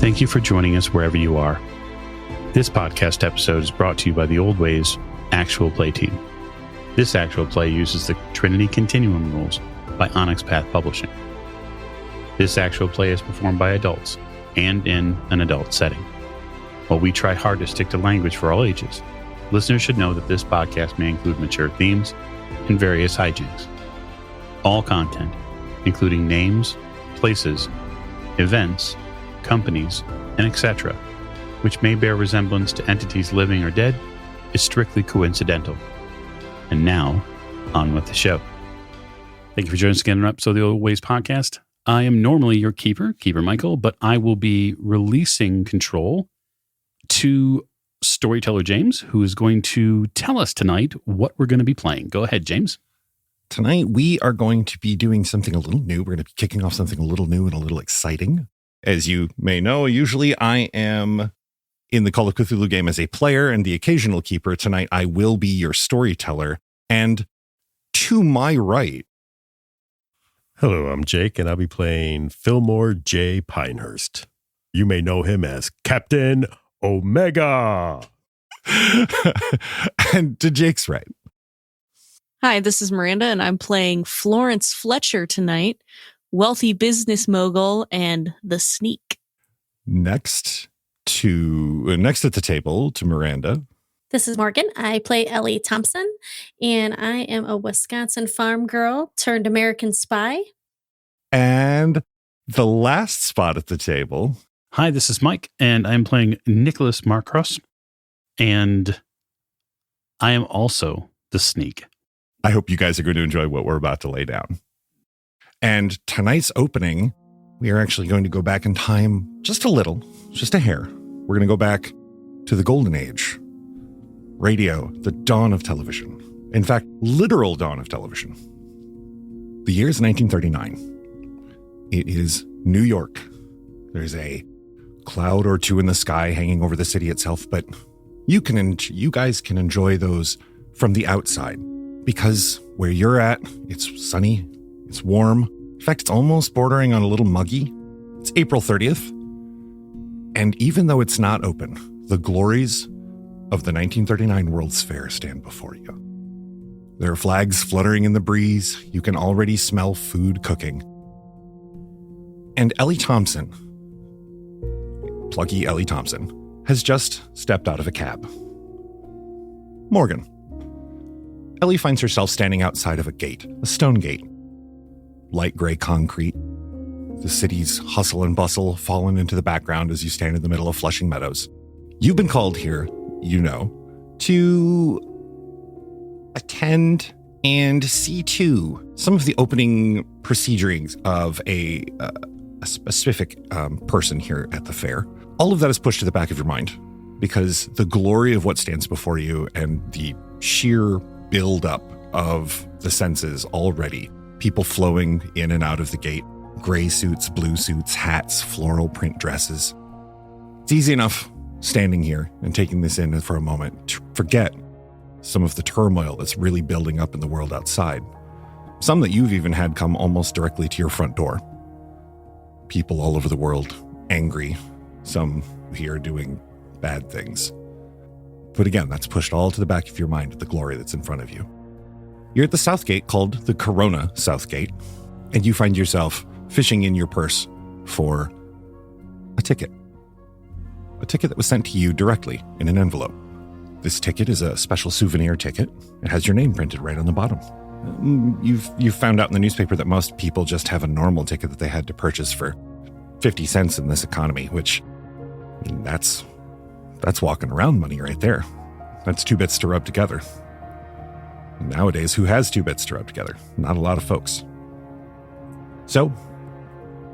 Thank you for joining us wherever you are. This podcast episode is brought to you by the Old Ways Actual Play team. This actual play uses the Trinity Continuum rules by Onyx Path Publishing. This actual play is performed by adults and in an adult setting. While we try hard to stick to language for all ages, listeners should know that this podcast may include mature themes and various hijinks. All content, including names, places, events, companies, and etc., which may bear resemblance to entities living or dead, is strictly coincidental. And now, on with the show. Thank you for joining us again on an episode of the Old Ways Podcast. I am normally your keeper Michael, but I will be releasing control to storyteller James, who is going to tell us tonight what we're going to be playing. Go ahead, James. Tonight, we are going to be doing something a little new. We're going to be kicking off something a little new and a little exciting. As you may know, usually I am in the Call of Cthulhu game as a player and the occasional keeper. Tonight, I will be your storyteller. And to my right... Hello, I'm Jake, and I'll be playing Fillmore J. Pinehurst. You may know him as Captain Omega. And to Jake's right. Hi, this is Miranda, and I'm playing Florence Fletcher tonight, wealthy business mogul and the sneak. Next at the table to Miranda. This is Morgan. I play Ellie Thompson, and I am a Wisconsin farm girl turned American spy. And the last spot at the table. Hi, this is Mike, and I'm playing Nicholas Marcross, and I am also the sneak. I hope you guys are going to enjoy what we're about to lay down. And tonight's opening, we are actually going to go back in time just a little, just a hair. We're going to go back to the golden age, radio, the dawn of television. In fact, literal dawn of television. The year is 1939. It is New York. There's a cloud or two in the sky hanging over the city itself, but you guys can enjoy those from the outside. Because where you're at, it's sunny, it's warm. In fact, it's almost bordering on a little muggy. It's April 30th. And even though it's not open, the glories of the 1939 World's Fair stand before you. There are flags fluttering in the breeze. You can already smell food cooking. And Ellie Thompson, plucky Ellie Thompson, has just stepped out of a cab. Morgan. Ellie finds herself standing outside of a gate, a stone gate. Light gray concrete. The city's hustle and bustle fallen into the background as you stand in the middle of Flushing Meadows. You've been called here, to attend and see to some of the opening procedures of a specific person here at the fair. All of that is pushed to the back of your mind because the glory of what stands before you and the sheer build-up of the senses already. People flowing in and out of the gate. Gray suits, blue suits, hats, floral print dresses. It's easy enough standing here and taking this in for a moment to forget some of the turmoil that's really building up in the world outside. Some that you've even had come almost directly to your front door. People all over the world, angry. Some here doing bad things. But again, that's pushed all to the back of your mind, the glory that's in front of you. You're at the South Gate, called the Corona South Gate, and you find yourself fishing in your purse for a ticket. A ticket that was sent to you directly in an envelope. This ticket is a special souvenir ticket. It has your name printed right on the bottom. You've found out in the newspaper that most people just have a normal ticket that they had to purchase for 50 cents in this economy, which that's walking around money right there. That's 2 bits to rub together. Nowadays, who has 2 bits to rub together? Not a lot of folks. So,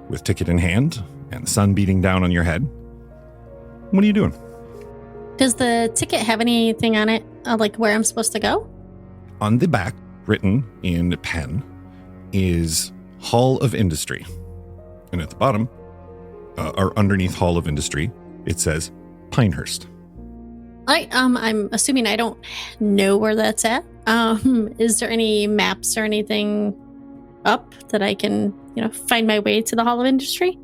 with ticket in hand and the sun beating down on your head, what are you doing? Does the ticket have anything on it, like where I'm supposed to go? On the back, written in pen, is Hall of Industry. And at the bottom, or underneath Hall of Industry, it says Pinehurst. I'm assuming I don't know where that's at. Is there any maps or anything up that I can, find my way to the Hall of Industry?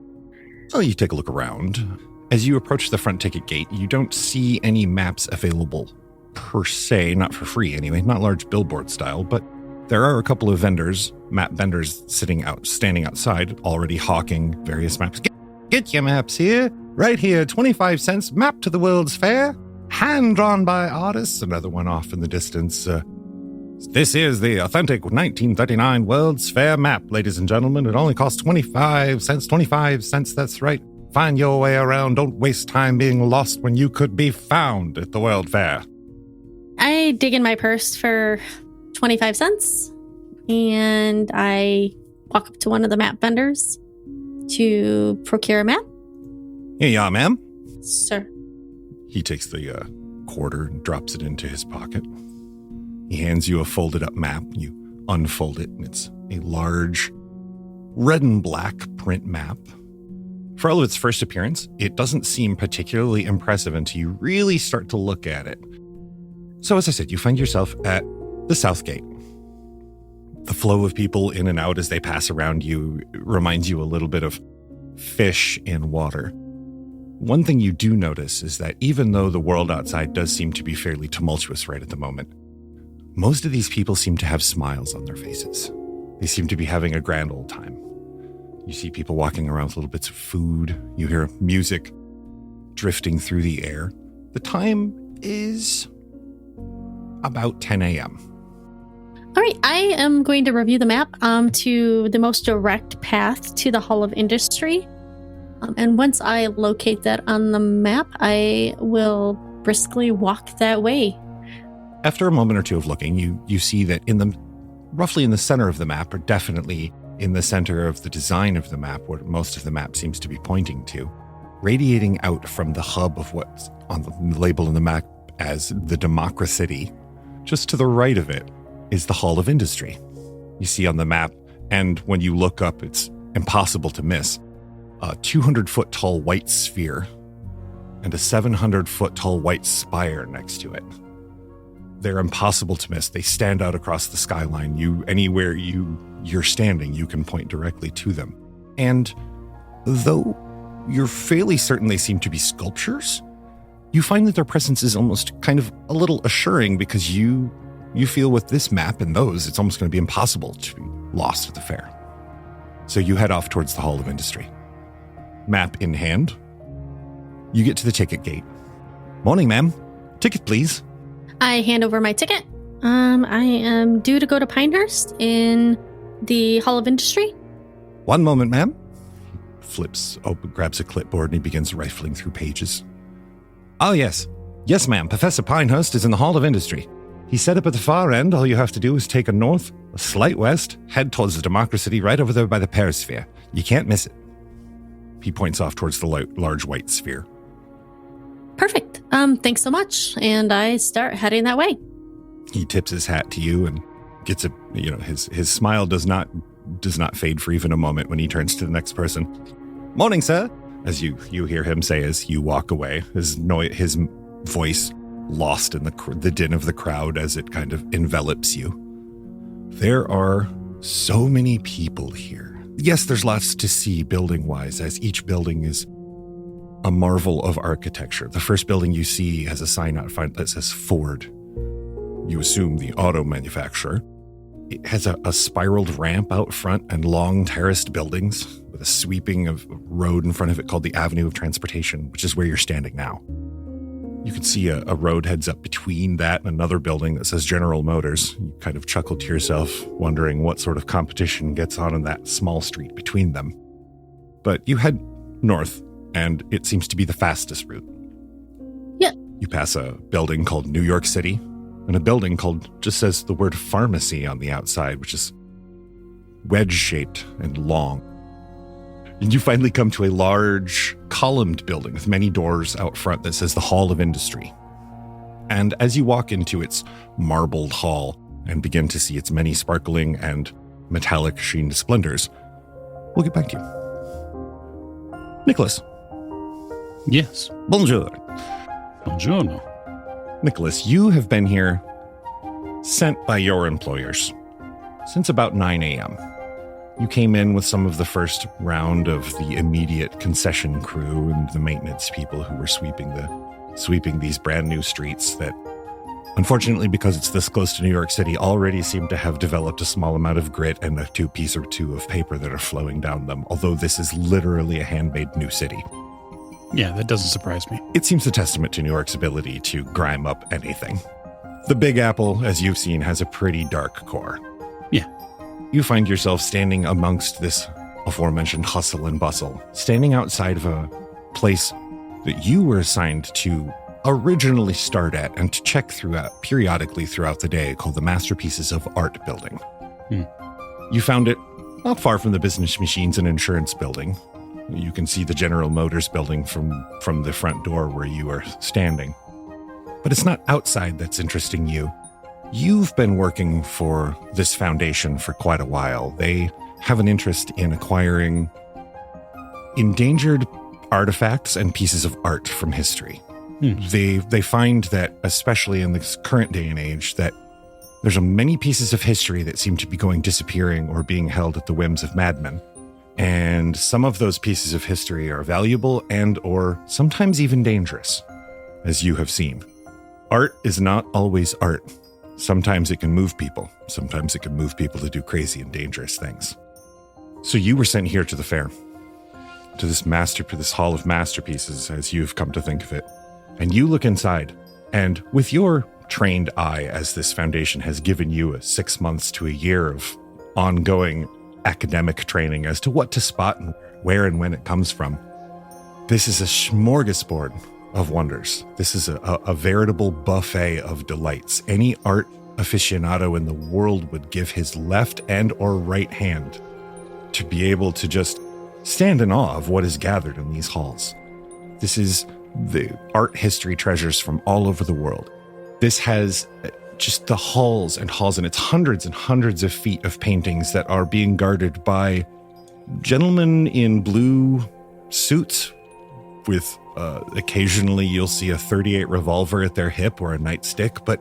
Oh, you take a look around. As you approach the front ticket gate, you don't see any maps available per se, not for free anyway, not large billboard style, but there are a couple of map vendors standing outside, already hawking various maps. Get your maps here, right here, 25 cents, map to the World's Fair, hand-drawn by artists. Another one off in the distance. This is the authentic 1939 World's Fair map, ladies and gentlemen. It only costs 25 cents. 25 cents, that's right. Find your way around. Don't waste time being lost when you could be found at the World Fair. I dig in my purse for 25 cents, and I walk up to one of the map vendors to procure a map. Here you are, ma'am. Sir. He takes the quarter and drops it into his pocket. He hands you a folded up map. You unfold it, and it's a large red and black print map. For all of its first appearance, it doesn't seem particularly impressive until you really start to look at it. So as I said, you find yourself at the South Gate. The flow of people in and out as they pass around you reminds you a little bit of fish in water. One thing you do notice is that even though the world outside does seem to be fairly tumultuous right at the moment, most of these people seem to have smiles on their faces. They seem to be having a grand old time. You see people walking around with little bits of food. You hear music drifting through the air. The time is about 10 a.m. All right, I am going to review the map to the most direct path to the Hall of Industry. And once I locate that on the map, I will briskly walk that way. After a moment or two of looking, you see that roughly in the center of the map, or definitely in the center of the design of the map, where most of the map seems to be pointing to, radiating out from the hub of what's on the label in the map as the Democracy, just to the right of it is the Hall of Industry. You see on the map, and when you look up, it's impossible to miss, a 200-foot tall white sphere and a 700-foot tall white spire next to it. They're impossible to miss. They stand out across the skyline. Anywhere you're standing, you can point directly to them. And though you're fairly certain they seem to be sculptures, you find that their presence is almost kind of a little assuring, because you feel with this map and those, it's almost going to be impossible to be lost at the fair. So you head off towards the Hall of Industry. Map in hand, you get to the ticket gate. Morning, ma'am. Ticket, please. I hand over my ticket. I am due to go to Pinehurst in the Hall of Industry. One moment, ma'am. He flips open, grabs a clipboard, and he begins rifling through pages. Oh, yes. Yes, ma'am. Professor Pinehurst is in the Hall of Industry. He's set up at the far end. All you have to do is take a north, a slight west, head towards the Democracy right over there by the Perisphere. You can't miss it. He points off towards the large white sphere. Perfect. Thanks so much. And I start heading that way. He tips his hat to you and gets his smile does not fade for even a moment when he turns to the next person. Morning, sir. As you hear him say as you walk away, his voice lost in the din of the crowd as it kind of envelops you. There are so many people here. Yes, there's lots to see building-wise, as each building is a marvel of architecture. The first building you see has a sign out front that says Ford. You assume the auto manufacturer. It has a spiraled ramp out front and long terraced buildings with a sweeping of road in front of it called the Avenue of Transportation, which is where you're standing now. You can see a road heads up between that and another building that says General Motors. You kind of chuckle to yourself, wondering what sort of competition gets on in that small street between them. But you head north, and it seems to be the fastest route. Yeah. You pass a building called New York City, and a building just says the word pharmacy on the outside, which is wedge-shaped and long. And you finally come to a large columned building with many doors out front that says the Hall of Industry. And as you walk into its marbled hall and begin to see its many sparkling and metallic sheened splendors, we'll get back to you. Nicholas. Yes. Bonjour. Buongiorno. Nicholas, you have been here sent by your employers since about 9 a.m. You came in with some of the first round of the immediate concession crew and the maintenance people who were sweeping these brand new streets that, unfortunately, because it's this close to New York City, already seem to have developed a small amount of grit and a piece or two of paper that are flowing down them, although this is literally a handmade new city. Yeah, that doesn't surprise me. It seems a testament to New York's ability to grime up anything. The Big Apple, as you've seen, has a pretty dark core. Yeah. You find yourself standing amongst this aforementioned hustle and bustle, standing outside of a place that you were assigned to originally start at and to check throughout periodically throughout the day, called the Masterpieces of Art Building. You found it not far from the Business Machines and Insurance Building. You can see the General Motors building from the front door where you are standing. But it's not outside that's interesting you. You've been working for this foundation for quite a while. They have an interest in acquiring endangered artifacts and pieces of art from history. They find that, especially in this current day and age, that there's many pieces of history that seem to be going disappearing or being held at the whims of madmen. And some of those pieces of history are valuable and or sometimes even dangerous, as you have seen. Art is not always art. Sometimes it can move people. Sometimes it can move people to do crazy and dangerous things. So you were sent here to the fair, to this hall of masterpieces, as you've come to think of it. And you look inside, and with your trained eye, as this foundation has given you 6 months to a year of ongoing academic training as to what to spot and where and when it comes from, this is a smorgasbord of wonders. This is a veritable buffet of delights. Any art aficionado in the world would give his left and or right hand to be able to just stand in awe of what is gathered in these halls. This is the art history treasures from all over the world. This has just the halls and halls, and it's hundreds and hundreds of feet of paintings that are being guarded by gentlemen in blue suits with occasionally you'll see a .38 revolver at their hip or a nightstick, but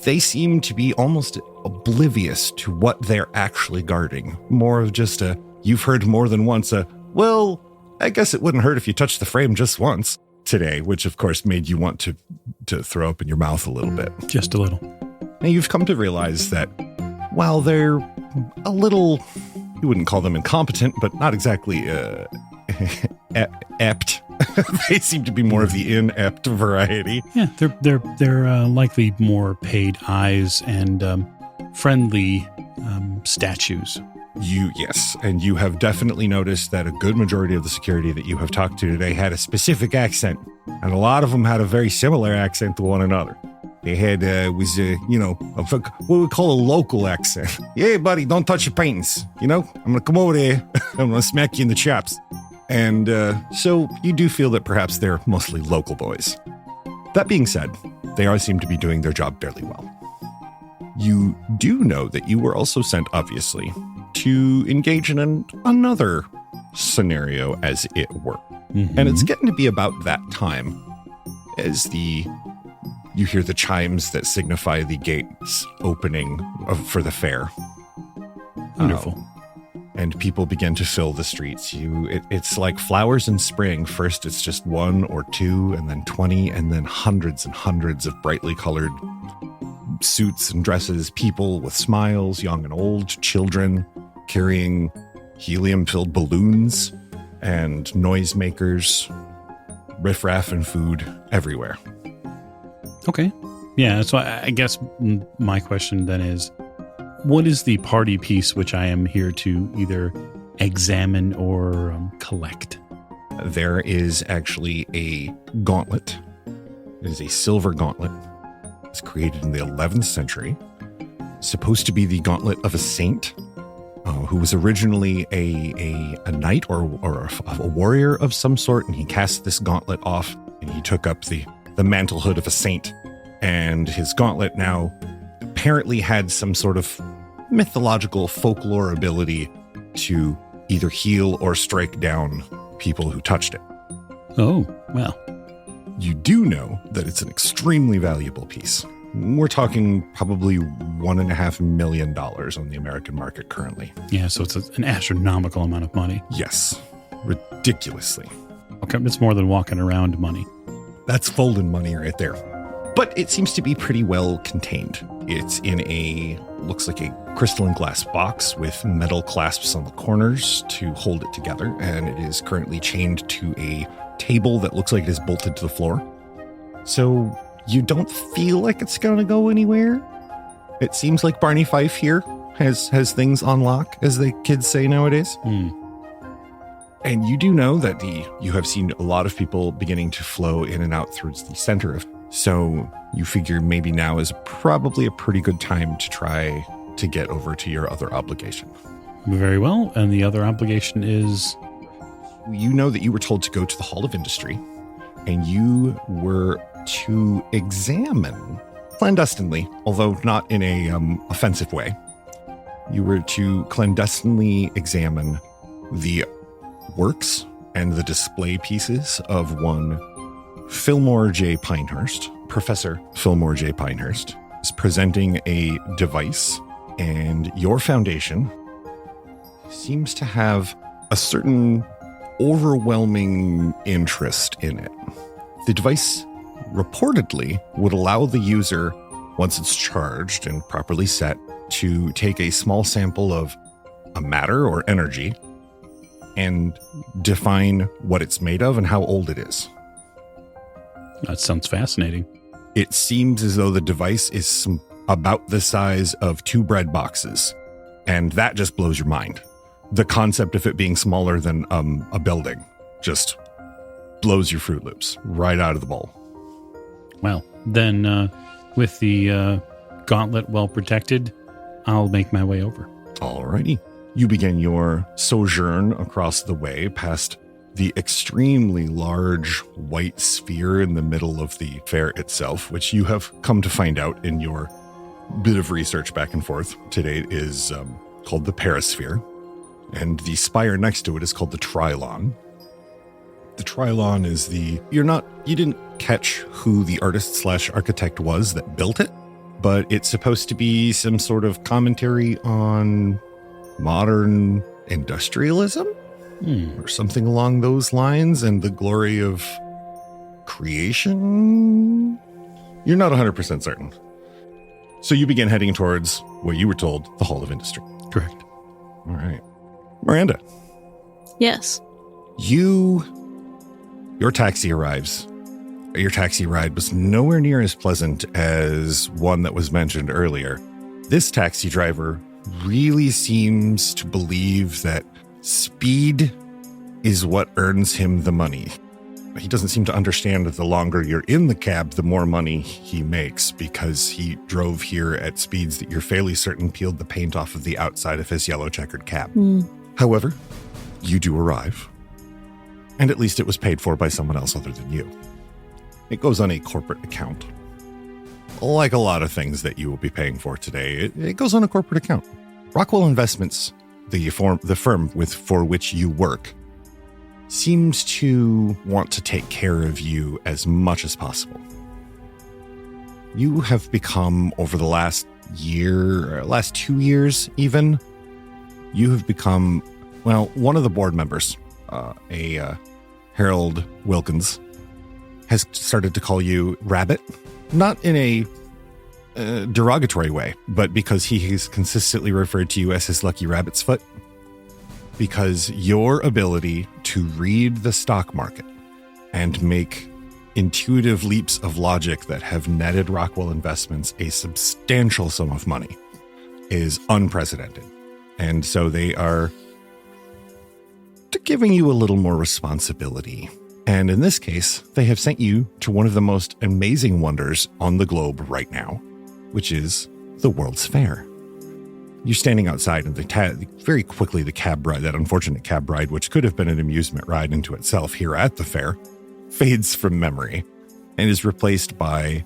they seem to be almost oblivious to what they're actually guarding. More of just you've heard more than once well, I guess it wouldn't hurt if you touched the frame just once today, which of course made you want to throw up in your mouth a little bit. Just a little. Now you've come to realize that while they're a little, you wouldn't call them incompetent, but not exactly apt. They seem to be more of the inept variety. Yeah, they're likely more paid eyes and friendly statues. Yes, and you have definitely noticed that a good majority of the security that you have talked to today had a specific accent, and a lot of them had a very similar accent to one another. They had, what we call a local accent. Yeah, buddy, don't touch your paintings. I'm going to come over there. I'm going to smack you in the chops. And so you do feel that perhaps they're mostly local boys. That being said, they all seem to be doing their job fairly well. You do know that you were also sent, obviously, to engage in another scenario, as it were. Mm-hmm. And it's getting to be about that time as you hear the chimes that signify the gates opening for the fair. Wonderful. And people begin to fill the streets. It's like flowers in spring. First, it's just 1 or 2, and then 20, and then hundreds and hundreds of brightly colored suits and dresses, people with smiles, young and old, children carrying helium-filled balloons and noisemakers, riffraff and food everywhere. Okay. Yeah, so I guess my question then is, what is the party piece which I am here to either examine or collect? There is actually a gauntlet. It is a silver gauntlet. It's created in the 11th century. Supposed to be the gauntlet of a saint who was originally a knight or a warrior of some sort, and he cast this gauntlet off, and he took up the mantlehood of a saint. And his gauntlet now apparently had some sort of mythological folklore ability to either heal or strike down people who touched it. Oh, well. You do know that it's an extremely valuable piece. We're talking probably $1.5 million on the American market currently. Yeah, so it's an astronomical amount of money. Yes, ridiculously. Okay, it's more than walking around money. That's folding money right there. But it seems to be pretty well contained. It's in looks like a crystalline glass box with metal clasps on the corners to hold it together. And it is currently chained to a table that looks like it is bolted to the floor. So you don't feel like it's going to go anywhere. It seems like Barney Fife here has things on lock, as the kids say nowadays. And you do know that you have seen a lot of people beginning to flow in and out through the center of. So you figure maybe now is probably a pretty good time to try to get over to your other obligation. Very well. And the other obligation is? You know that you were told to go to the Hall of Industry, and you were to examine clandestinely, although not in a offensive way. You were to clandestinely examine the works and the display pieces of one Fillmore J. Pinehurst. Professor Fillmore J. Pinehurst is presenting a device, and your foundation seems to have a certain overwhelming interest in it. The device reportedly would allow the user, once it's charged and properly set, to take a small sample of a matter or energy and define what it's made of and how old it is. That sounds fascinating. It seems as though the device is about the size of 2 bread boxes, and that just blows your mind. The concept of it being smaller than a building just blows your Fruit Loops right out of the bowl. Well, then with the gauntlet well protected, I'll make my way over. Alrighty. You begin your sojourn across the way past the extremely large white sphere in the middle of the fair itself, which you have come to find out in your bit of research back and forth today is called the Perisphere. And the spire next to it is called the Trilon. The Trilon is you didn't catch who the artist/architect was that built it, but it's supposed to be some sort of commentary on modern industrialism or something along those lines, and the glory of creation. You're not 100% certain. So you begin heading towards what you were told, the Hall of Industry. Correct. All right. Miranda. Yes. Your taxi arrives. Your taxi ride was nowhere near as pleasant as one that was mentioned earlier. This taxi driver really seems to believe that speed is what earns him the money. He doesn't seem to understand that the longer you're in the cab, the more money he makes, because he drove here at speeds that you're fairly certain peeled the paint off of the outside of his yellow checkered cab. However, you do arrive, and at least it was paid for by someone else other than you. It goes on a corporate account. Like a lot of things that you will be paying for today, it goes on a corporate account. Rockwell Investments, the firm for which you work, seems to want to take care of you as much as possible. You have become, over the last 2 years even, you have become, well, one of the board members, Harold Wilkins, has started to call you Rabbit, not in a derogatory way, but because he has consistently referred to you as his lucky rabbit's foot. Because your ability to read the stock market and make intuitive leaps of logic that have netted Rockwell Investments a substantial sum of money is unprecedented. And so they are giving you a little more responsibility. And in this case, they have sent you to one of the most amazing wonders on the globe right now, which is the World's Fair. You're standing outside, and very quickly the cab ride, that unfortunate cab ride, which could have been an amusement ride into itself here at the fair, fades from memory and is replaced by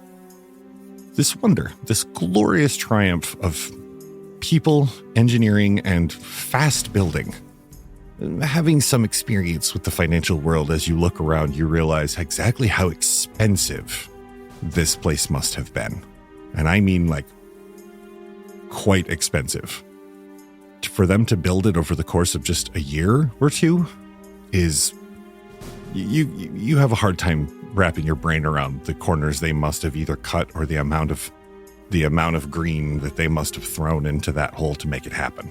this wonder, this glorious triumph of people, engineering, and fast building. Having some experience with the financial world, as you look around, you realize exactly how expensive this place must have been. And I mean like quite expensive. For them to build it over the course of just a year or two is, you have a hard time wrapping your brain around the corners they must have either cut or the amount of green that they must have thrown into that hole to make it happen.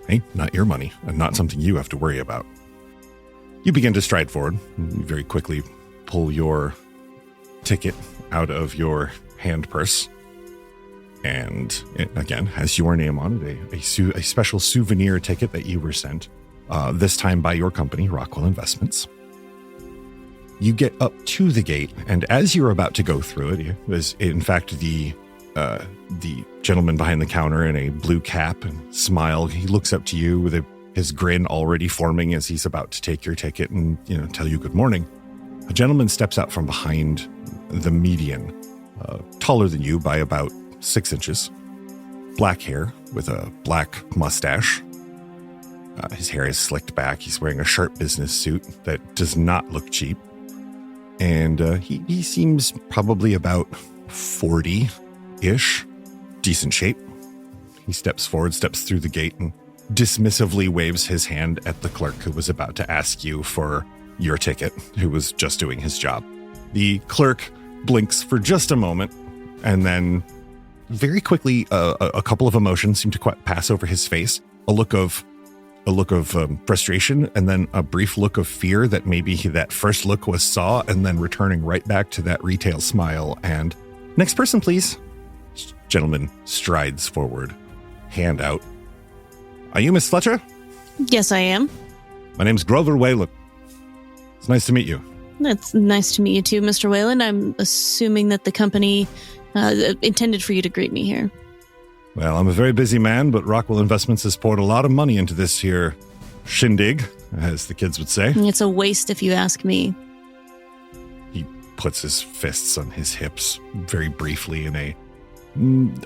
Hey, not your money and not something you have to worry about. You begin to stride forward. You very quickly pull your ticket out of your hand purse. And it, again, has your name on it, a special souvenir ticket that you were sent, this time by your company, Rockwell Investments. You get up to the gate, and as you're about to go through it was, in fact, the gentleman behind the counter in a blue cap and smile. He looks up to you with his grin already forming as he's about to take your ticket and tell you good morning. A gentleman steps out from behind the median, taller than you by about 6 inches, black hair with a black mustache. His hair is slicked back. He's wearing a sharp business suit that does not look cheap. And he seems probably about 40-ish, decent shape. He steps forward, steps through the gate, and dismissively waves his hand at the clerk who was about to ask you for your ticket, who was just doing his job. The clerk blinks for just a moment, and then very quickly, a couple of emotions seem to pass over his face. A look of frustration, and then a brief look of fear that maybe that first look was saw, and then returning right back to that retail smile. And next person, please. Gentleman strides forward, hand out. Are you Miss Fletcher? Yes, I am. My name's Grover Wayland. It's nice to meet you. It's nice to meet you too, Mr. Wayland. I'm assuming that the company intended for you to greet me here. Well, I'm a very busy man, but Rockwell Investments has poured a lot of money into this here shindig, as the kids would say. It's a waste if you ask me. He puts his fists on his hips very briefly in a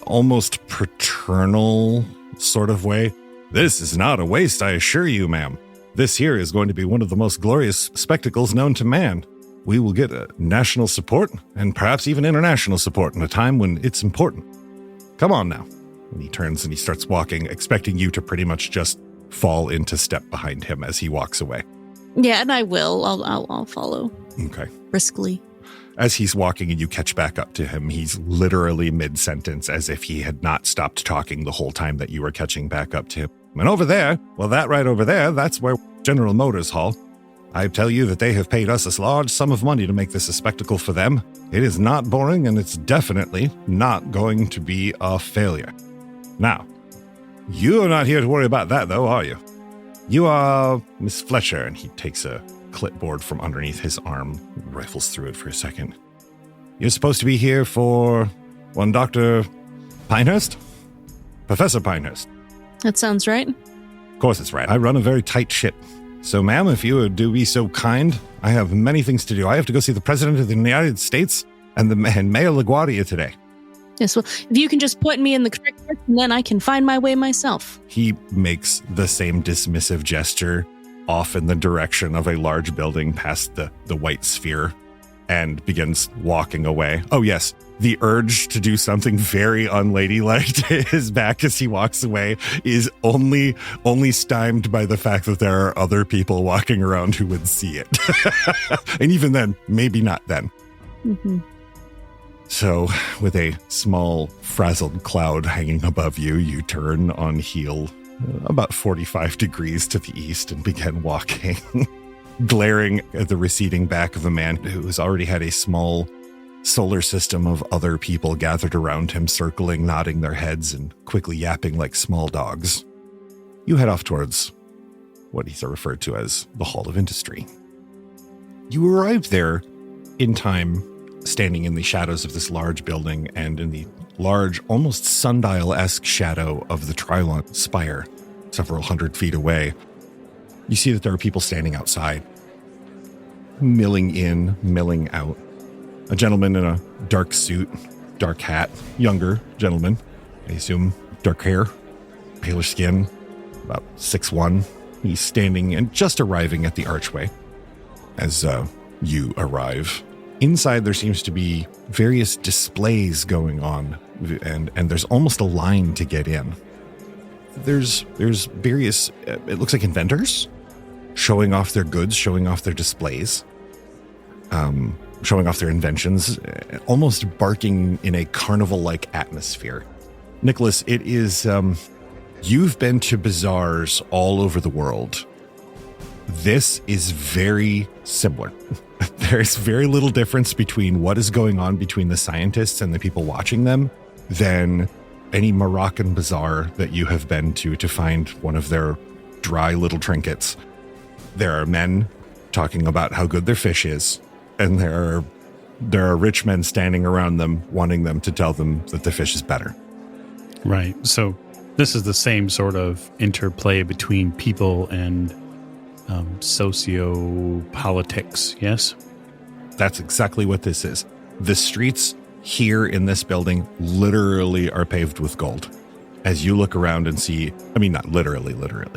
almost paternal sort of way. This is not a waste, I assure you, ma'am. This here is going to be one of the most glorious spectacles known to man. We will get national support and perhaps even international support in a time when it's important. Come on now. And he turns and he starts walking, expecting you to pretty much just fall into step behind him as he walks away. Yeah, and I will. I'll follow. Okay. Briskly. As he's walking and you catch back up to him, he's literally mid-sentence as if he had not stopped talking the whole time that you were catching back up to him. And over there, well, that right over there, that's where General Motors Hall. I tell you that they have paid us a large sum of money to make this a spectacle for them. It is not boring, and it's definitely not going to be a failure. Now, you're not here to worry about that, though, are you? You are Miss Fletcher, and he takes a clipboard from underneath his arm, rifles through it for a second. You're supposed to be here for one Dr. Pinehurst? Professor Pinehurst. That sounds right. Of course it's right. I run a very tight ship. So, ma'am, if you would be so kind, I have many things to do. I have to go see the President of the United States and Mayor LaGuardia today. Yes, well, if you can just point me in the correct direction, then I can find my way myself. He makes the same dismissive gesture off in the direction of a large building past the white sphere and begins walking away. Oh, yes. The urge to do something very unladylike to his back as he walks away is only stymied by the fact that there are other people walking around who would see it. And even then, maybe not then. Mm-hmm. So, with a small, frazzled cloud hanging above you, you turn on heel about 45 degrees to the east and begin walking, glaring at the receding back of a man who has already had a small solar system of other people gathered around him, circling, nodding their heads, and quickly yapping like small dogs. You head off towards what he's referred to as the Hall of Industry. You arrive there in time, standing in the shadows of this large building and in the large, almost sundial-esque shadow of the Trilon spire, several hundred feet away. You see that there are people standing outside, milling in, milling out. A gentleman in a dark suit, dark hat, younger gentleman, I assume dark hair, paler skin, about 6'1". He's standing and just arriving at the archway as you arrive. Inside, there seems to be various displays going on, and there's almost a line to get in. There's various, it looks like inventors showing off their goods, showing off their displays, showing off their inventions, almost barking in a carnival-like atmosphere. Nicholas, it is, you've been to bazaars all over the world. This is very similar. There's very little difference between what is going on between the scientists and the people watching them than any Moroccan bazaar that you have been to find one of their dry little trinkets. There are men talking about how good their fish is, and there are rich men standing around them wanting them to tell them that the fish is better. Right. So this is the same sort of interplay between people and socio-politics, yes? That's exactly what this is. The streets here in this building literally are paved with gold. As you look around and see, I mean, not literally,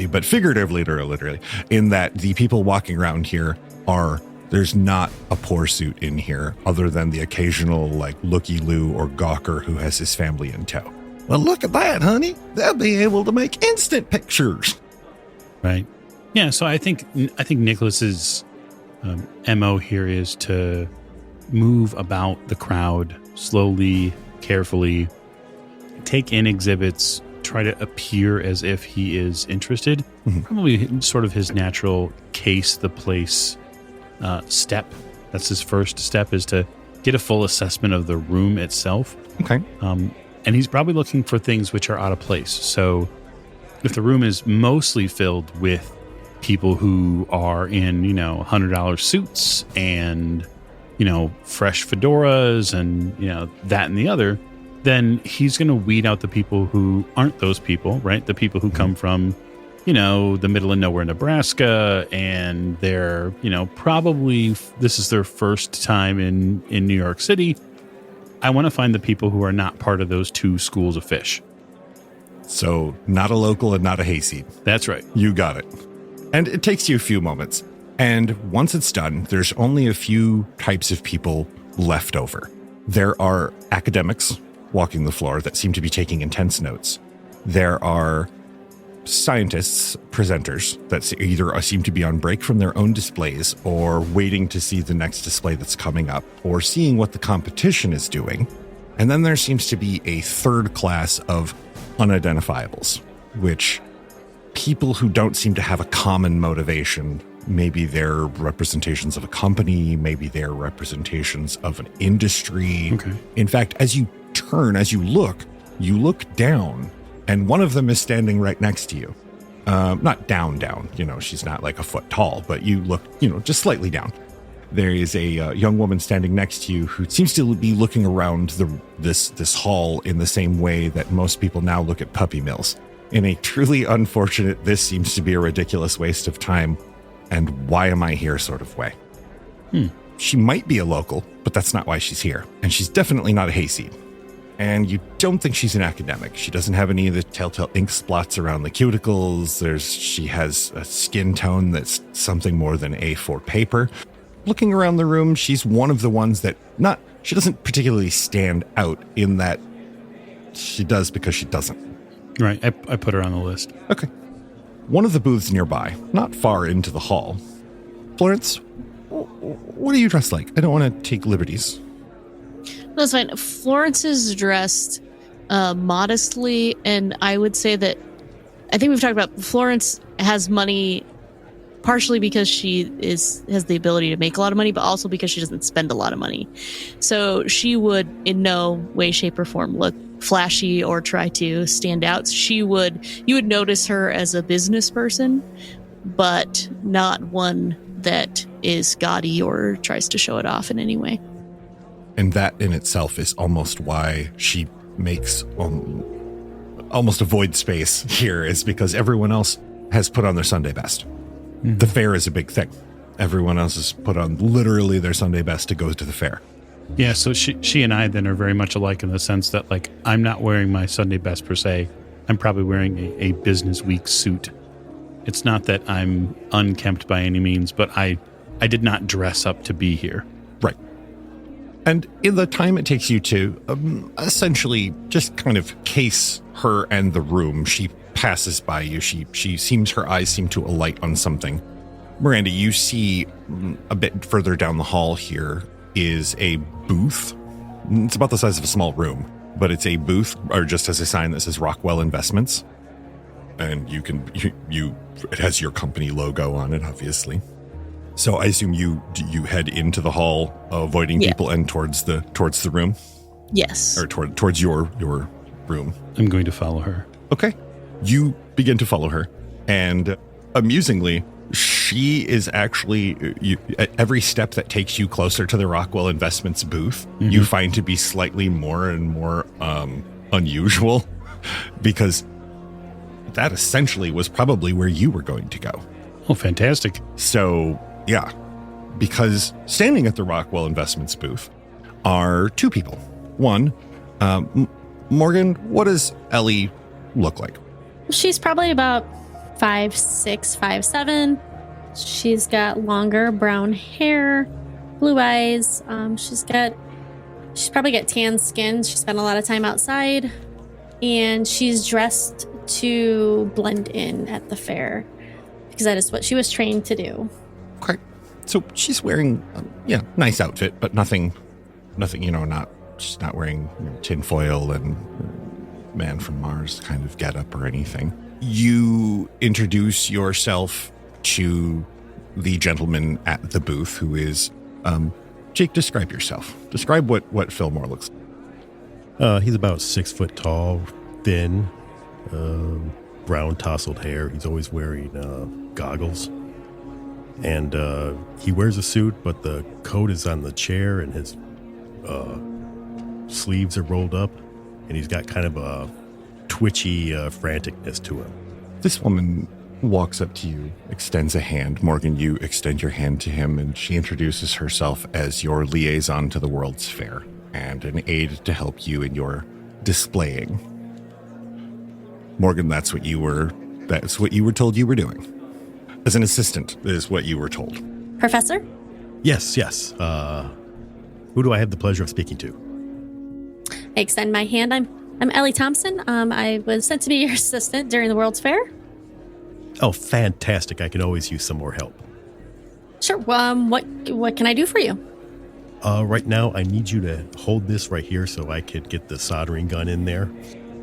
but figuratively, literally, in that the people walking around here there's not a poor suit in here other than the occasional, like, looky-loo or gawker who has his family in tow. Well, look at that, honey. They'll be able to make instant pictures. Right. Yeah, so I think Nicholas's MO here is to move about the crowd slowly, carefully, take in exhibits, try to appear as if he is interested. Mm-hmm. Probably sort of his natural case the place step. That's his first step, is to get a full assessment of the room itself. Okay. And he's probably looking for things which are out of place. So if the room is mostly filled with people who are in, $100 suits and, fresh fedoras and, that and the other, then he's going to weed out the people who aren't those people, right? The people who come from, the middle of nowhere, Nebraska, and they're, probably this is their first time in New York City. I want to find the people who are not part of those two schools of fish. So not a local and not a hayseed. That's right. You got it. And it takes you a few moments. And once it's done, there's only a few types of people left over. There are academics walking the floor that seem to be taking intense notes. There are scientists, presenters, that either seem to be on break from their own displays or waiting to see the next display that's coming up or seeing what the competition is doing. And then there seems to be a third class of unidentifiables, which people who don't seem to have a common motivation. Maybe they're representations of a company, maybe they're representations of an industry. Okay. In fact, as you look down, and one of them is standing right next to you. Not down, she's not like a foot tall, but you look, just slightly down. There is a young woman standing next to you who seems to be looking around this hall in the same way that most people now look at puppy mills. In a truly unfortunate, this seems to be a ridiculous waste of time, and why am I here sort of way. She might be a local, but that's not why she's here. And she's definitely not a hayseed. And you don't think she's an academic. She doesn't have any of the telltale ink spots around the cuticles. She has a skin tone that's something more than A4 paper. Looking around the room, she's one of the ones that she doesn't particularly stand out in that she does because she doesn't. Right. I put her on the list. Okay. One of the booths nearby, not far into the hall. Florence, what are you dressed like? I don't want to take liberties. That's fine. Florence is dressed modestly, and I would say that I think we've talked about Florence has money partially because she has the ability to make a lot of money, but also because she doesn't spend a lot of money. So she would in no way, shape, or form look flashy or try to stand out. You would notice her as a business person, but not one that is gaudy or tries to show it off in any way. And that in itself is almost why she makes almost a void space here, is because everyone else has put on their Sunday best. Mm-hmm. The fair is a big thing. Everyone else has put on literally their Sunday best to go to the fair. Yeah, so she and I then are very much alike in the sense that, like, I'm not wearing my Sunday best per se. I'm probably wearing a business week suit. It's not that I'm unkempt by any means, but I did not dress up to be here. Right. And in the time it takes you to essentially just kind of case her and the room, she passes by you. Her eyes seem to alight on something. Miranda, you see a bit further down the hall here is a booth. It's about the size of a small room, but it's a booth, or just has a sign that says Rockwell Investments. And it has your company logo on it, obviously. So I assume you head into the hall, avoiding people, and towards the room. Yes. Or towards your room. I'm going to follow her. Okay. You begin to follow her, and amusingly, she is actually at every step that takes you closer to the Rockwell Investments booth, you find to be slightly more and more unusual, because that essentially was probably where you were going to go. Oh, fantastic. So, yeah, because standing at the Rockwell Investments booth are two people. One, Morgan, what does Ellie look like? She's probably about 5'6", 5'7". She's got longer brown hair, blue eyes. She's probably got tan skin. She spent a lot of time outside, and she's dressed to blend in at the fair because that is what she was trained to do. Okay. So she's wearing, nice outfit, but nothing, she's not wearing tinfoil and Man from Mars kind of getup or anything. You introduce yourself to the gentleman at the booth, who is, Jake, describe yourself. Describe what Fillmore looks like. He's about 6 foot tall, thin, brown tousled hair. He's always wearing goggles. And he wears a suit, but the coat is on the chair and his sleeves are rolled up. And he's got kind of a twitchy franticness to him. This woman walks up to you, extends a hand. Morgan, you extend your hand to him, and she introduces herself as your liaison to the World's Fair and an aide to help you in your displaying. Morgan, that's what you were told you were doing. As an assistant, is what you were told. Professor? Yes. Who do I have the pleasure of speaking to? I extend my hand. I'm Ellie Thompson. I was sent to be your assistant during the World's Fair. Oh, fantastic. I can always use some more help. Sure. What can I do for you? Right now, I need you to hold this right here so I could get the soldering gun in there.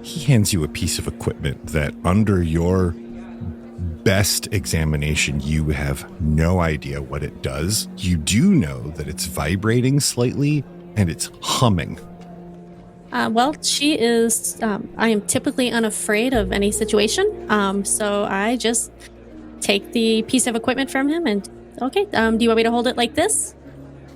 He hands you a piece of equipment that, under your best examination, you have no idea what it does. You do know that it's vibrating slightly and it's humming. She is, I am typically unafraid of any situation. So I just take the piece of equipment from him and, okay, do you want me to hold it like this?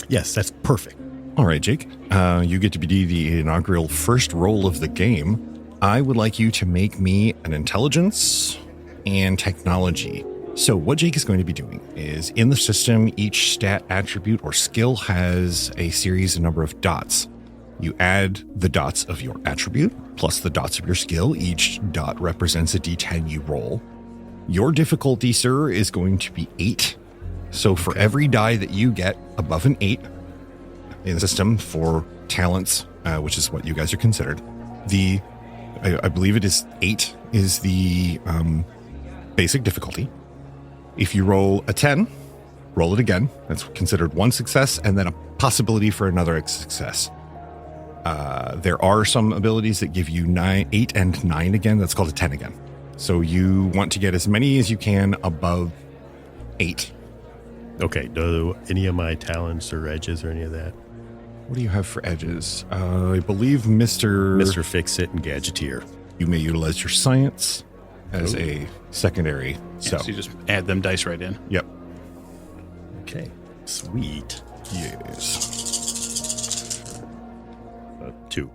Yes, that's perfect. All right, Jake, you get to be the inaugural first roll of the game. I would like you to make me an intelligence and technology. So what Jake is going to be doing is, in the system, each stat, attribute, or skill has a series, a number of dots. You add the dots of your attribute plus the dots of your skill. Each dot represents a d10 you roll. Your difficulty, sir, is going to be 8. So for every die that you get above an 8 in the system for talents, which is what you guys are considered, I believe it is 8 is the basic difficulty. If you roll a 10, roll it again. That's considered one success and then a possibility for another success. There are some abilities that give you 8 and 9 again. That's called a 10 again. So you want to get as many as you can above 8. Okay, do any of my talents or edges or any of that? What do you have for edges? I believe Mr. Fix-It and Gadgeteer. You may utilize your science as a secondary. Yeah, so you just add them dice right in. Yep. Okay, sweet. Yes. 2.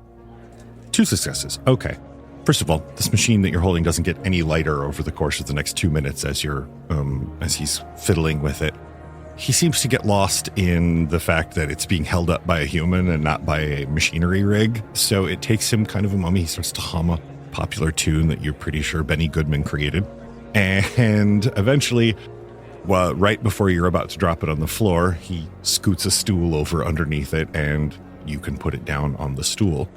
2 successes. Okay. First of all, this machine that you're holding doesn't get any lighter over the course of the next 2 minutes as he's fiddling with it. He seems to get lost in the fact that it's being held up by a human and not by a machinery rig. So it takes him kind of a moment. He starts to hum a popular tune that you're pretty sure Benny Goodman created. And eventually, right before you're about to drop it on the floor, he scoots a stool over underneath it and you can put it down on the stool.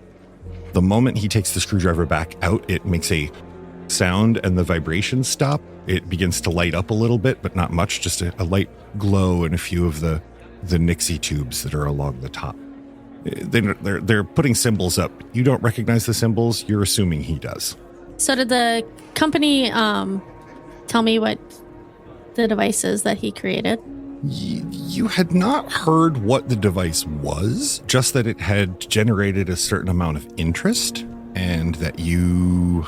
The moment he takes the screwdriver back out, it makes a sound and the vibrations stop. It begins to light up a little bit, but not much, just a light glow in a few of the Nixie tubes that are along the top. They're putting symbols up. You don't recognize the symbols. You're assuming he does. So did the company tell me what the device is that he created? You had not heard what the device was, just that it had generated a certain amount of interest and that you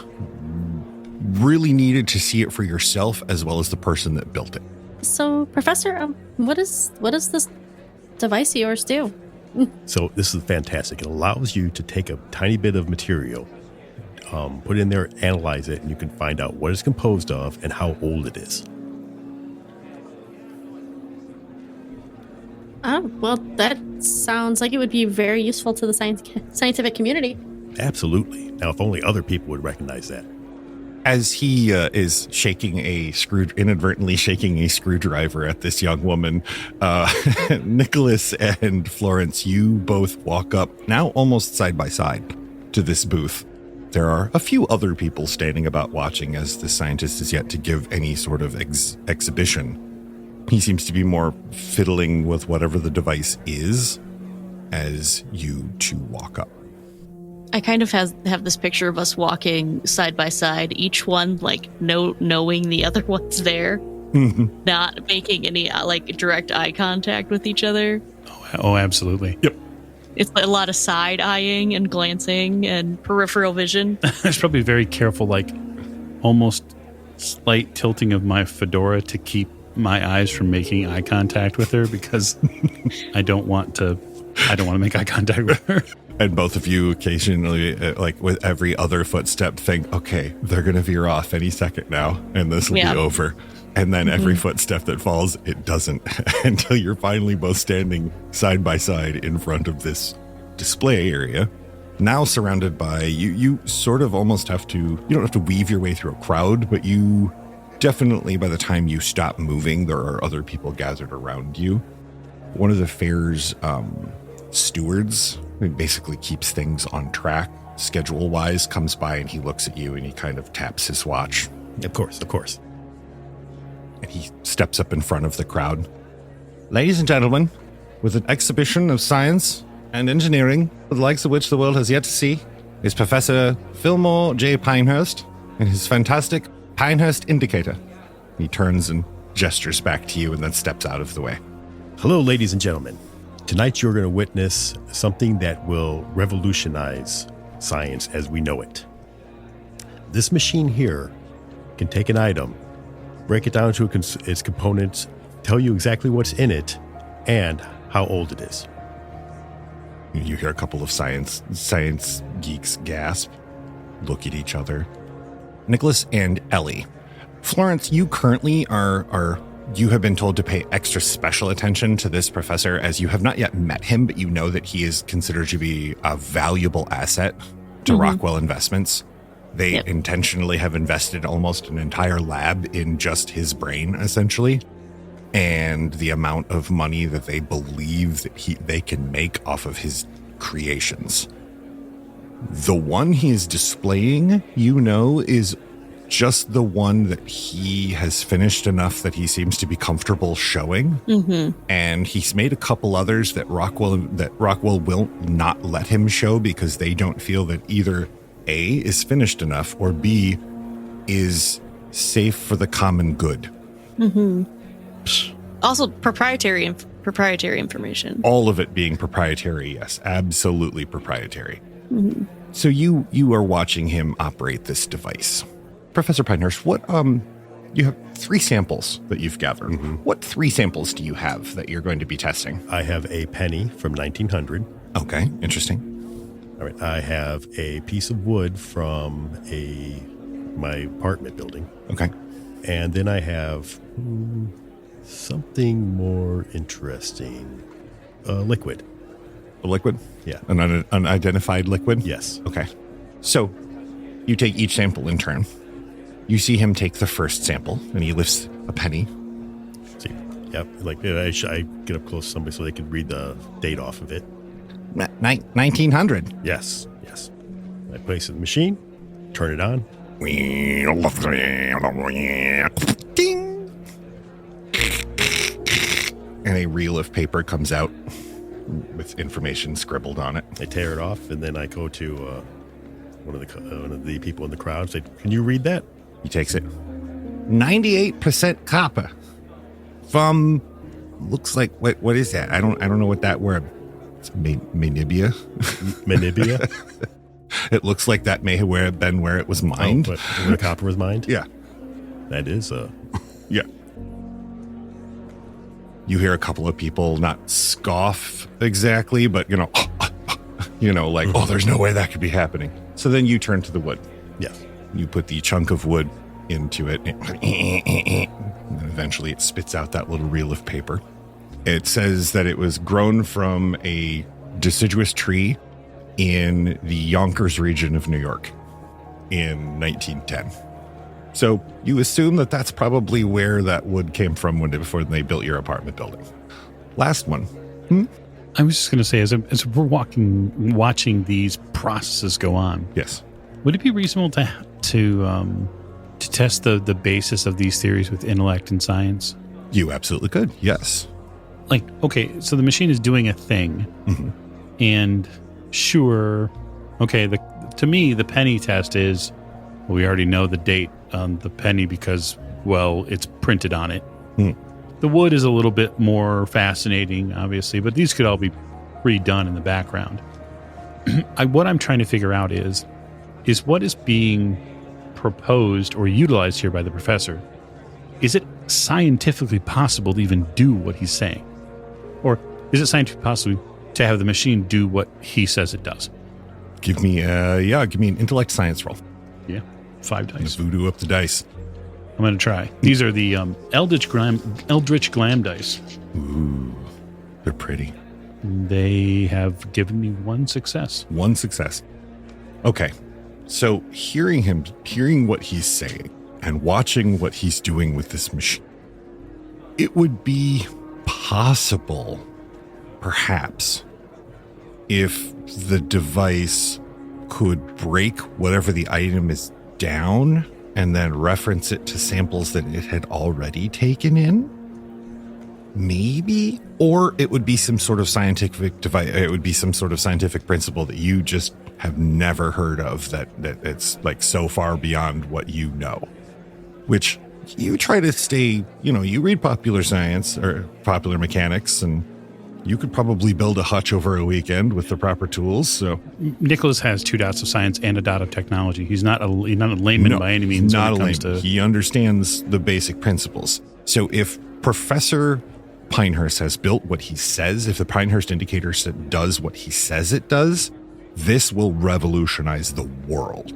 really needed to see it for yourself as well as the person that built it. So, Professor, what does this device of yours do? So this is fantastic. It allows you to take a tiny bit of material, put it in there, analyze it, and you can find out what it's composed of and how old it is. Oh, well, that sounds like it would be very useful to the scientific community. Absolutely. Now, if only other people would recognize that. As he is inadvertently shaking a screwdriver at this young woman, Nicholas and Florence, you both walk up, now almost side by side, to this booth. There are a few other people standing about watching as the scientist is yet to give any sort of exhibition. He seems to be more fiddling with whatever the device is as you two walk up. I kind of have this picture of us walking side by side, each one knowing the other one's there, not making any direct eye contact with each other. Oh, absolutely. Yep. It's a lot of side eyeing and glancing and peripheral vision. There's probably very careful, almost slight tilting of my fedora to keep my eyes from making eye contact with her because I don't want to make eye contact with her. And both of you occasionally, with every other footstep, think, okay, they're going to veer off any second now, and this will be over. And then every footstep that falls, it doesn't, until you're finally both standing side by side in front of this display area. Now surrounded by, you sort of almost have to, you don't have to weave your way through a crowd, but you definitely, by the time you stop moving, there are other people gathered around you. One of the fair's stewards, who basically keeps things on track, schedule-wise, comes by and he looks at you and he kind of taps his watch. Of course. And he steps up in front of the crowd. Ladies and gentlemen, with an exhibition of science and engineering, the likes of which the world has yet to see, is Professor Fillmore J. Pinehurst and his fantastic Pinehurst indicator. He turns and gestures back to you and then steps out of the way. Hello, ladies and gentlemen. Tonight you're going to witness something that will revolutionize science as we know it. This machine here can take an item, break it down to its components, tell you exactly what's in it, and how old it is. You hear a couple of science geeks gasp, look at each other. Nicholas and Ellie. Florence, you currently you have been told to pay extra special attention to this professor as you have not yet met him, but you know that he is considered to be a valuable asset to Rockwell Investments. They intentionally have invested almost an entire lab in just his brain, essentially, and the amount of money that they believe that they can make off of his creations. The one he is displaying, is just the one that he has finished enough that he seems to be comfortable showing. And he's made a couple others that Rockwell will not let him show because they don't feel that either A, is finished enough, or B, is safe for the common good. Also proprietary information. All of it being proprietary, yes, absolutely proprietary. So you are watching him operate this device. Professor Pinehurst, what you have 3 samples that you've gathered. What 3 samples do you have that you're going to be testing? I have a penny from 1900. Okay, interesting. All right, I have a piece of wood from my apartment building. Okay. And then I have something more interesting. Liquid. A liquid? Yeah. An unidentified liquid? Yes. Okay. So you take each sample in turn. You see him take the first sample, and he lifts a penny. See, yep. I get up close to somebody so they can read the date off of it. 1900. Yes. I place the machine, turn it on. Ding! And a reel of paper comes out with information scribbled on it. I tear it off, and then I go to one of the people in the crowd. Say, "Can you read that?" He takes it. 98% copper. From looks like what is that? I don't know what that word. It's Manibia. Manibia. It looks like that may have been where it was mined. But where the copper was mined. Yeah, that is yeah. You hear a couple of people not scoff exactly, but like, oh, there's no way that could be happening. So then you turn to the wood. Yes. You put the chunk of wood into it, and then eventually it spits out that little reel of paper. It says that it was grown from a deciduous tree in the Yonkers region of New York in 1910. So you assume that that's probably where that wood came from before they built your apartment building. Last one. I was just going to say, as we're watching these processes go on, Yes. would it be reasonable to test the basis of these theories with intellect and science? You absolutely could. Yes. Like, okay, so the machine is doing a thing, and sure, okay, to me, the penny test is, well, we already know the date on the penny because, well, it's printed on it. The wood is a little bit more fascinating, obviously, but these could all be redone in the background. What I'm trying to figure out is what is being proposed or utilized here by the professor. Is it scientifically possible to even do what he's saying? Or is it scientifically possible to have the machine do what he says it does? Give me an intellect science roll. Yeah, 5 dice. Voodoo up the dice. I'm going to try. These are the Eldritch Glam dice. Ooh, they're pretty. They have given me 1 success. 1 success. Okay. So hearing what he's saying and watching what he's doing with this machine, it would be possible, perhaps, if the device could break whatever the item is down and then reference it to samples that it had already taken in. Maybe, or it would be some sort of scientific device. It would be some sort of scientific principle that you just have never heard of, that it's like so far beyond what you know, which you try to stay, you read popular science or popular mechanics, and you could probably build a hutch over a weekend with the proper tools. So Nicholas has 2 dots of science and a dot of technology. He's not a layman by any means. Not a layman. He understands the basic principles. So if Professor Pinehurst has built what he says, if the Pinehurst indicator does what he says it does, this will revolutionize the world.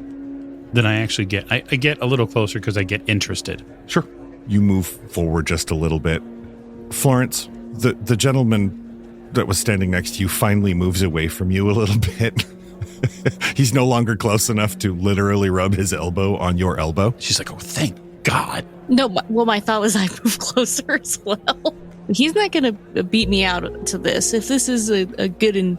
Then I actually get a little closer because I get interested. Sure. You move forward just a little bit. Florence, the gentleman that was standing next to you finally moves away from you a little bit. He's no longer close enough to literally rub his elbow on your elbow. She's like, oh, thank God. No, well, my thought was I move closer as well. He's not going to beat me out to this. If this is a good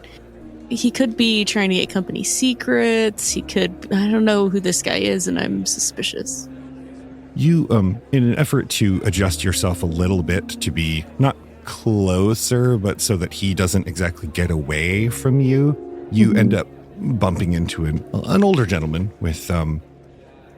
he could be trying to get company secrets. He could, I don't know who this guy is, and I'm suspicious. You, in an effort to adjust yourself a little bit to be not closer, but so that he doesn't exactly get away from you, you end up bumping into an older gentleman with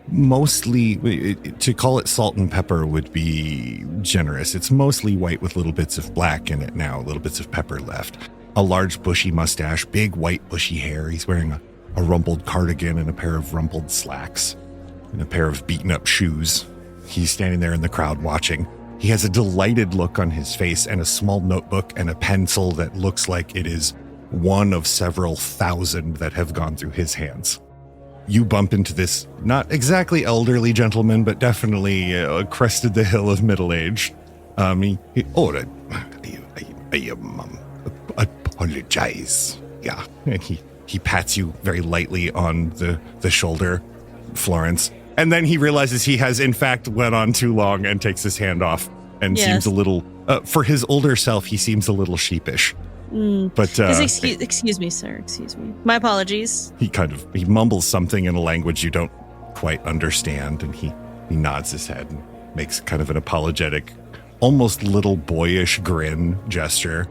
mostly, to call it salt and pepper would be generous. It's mostly white with little bits of black in it now, little bits of pepper left. A large bushy mustache, big white bushy hair. He's wearing a rumpled cardigan and a pair of rumpled slacks and a pair of beaten up shoes. He's standing there in the crowd watching. He has a delighted look on his face and a small notebook and a pencil that looks like it is one of several thousand that have gone through his hands. You bump into this not exactly elderly gentleman, but definitely crested the hill of middle age. I apologize. Yeah. And he pats you very lightly on the shoulder, Florence. And then he realizes he has, in fact, went on too long and takes his hand off and seems a little, for his older self, he seems a little sheepish. But excuse me, sir. Excuse me. My apologies. He mumbles something in a language you don't quite understand, and he nods his head and makes kind of an apologetic, almost little boyish grin gesture.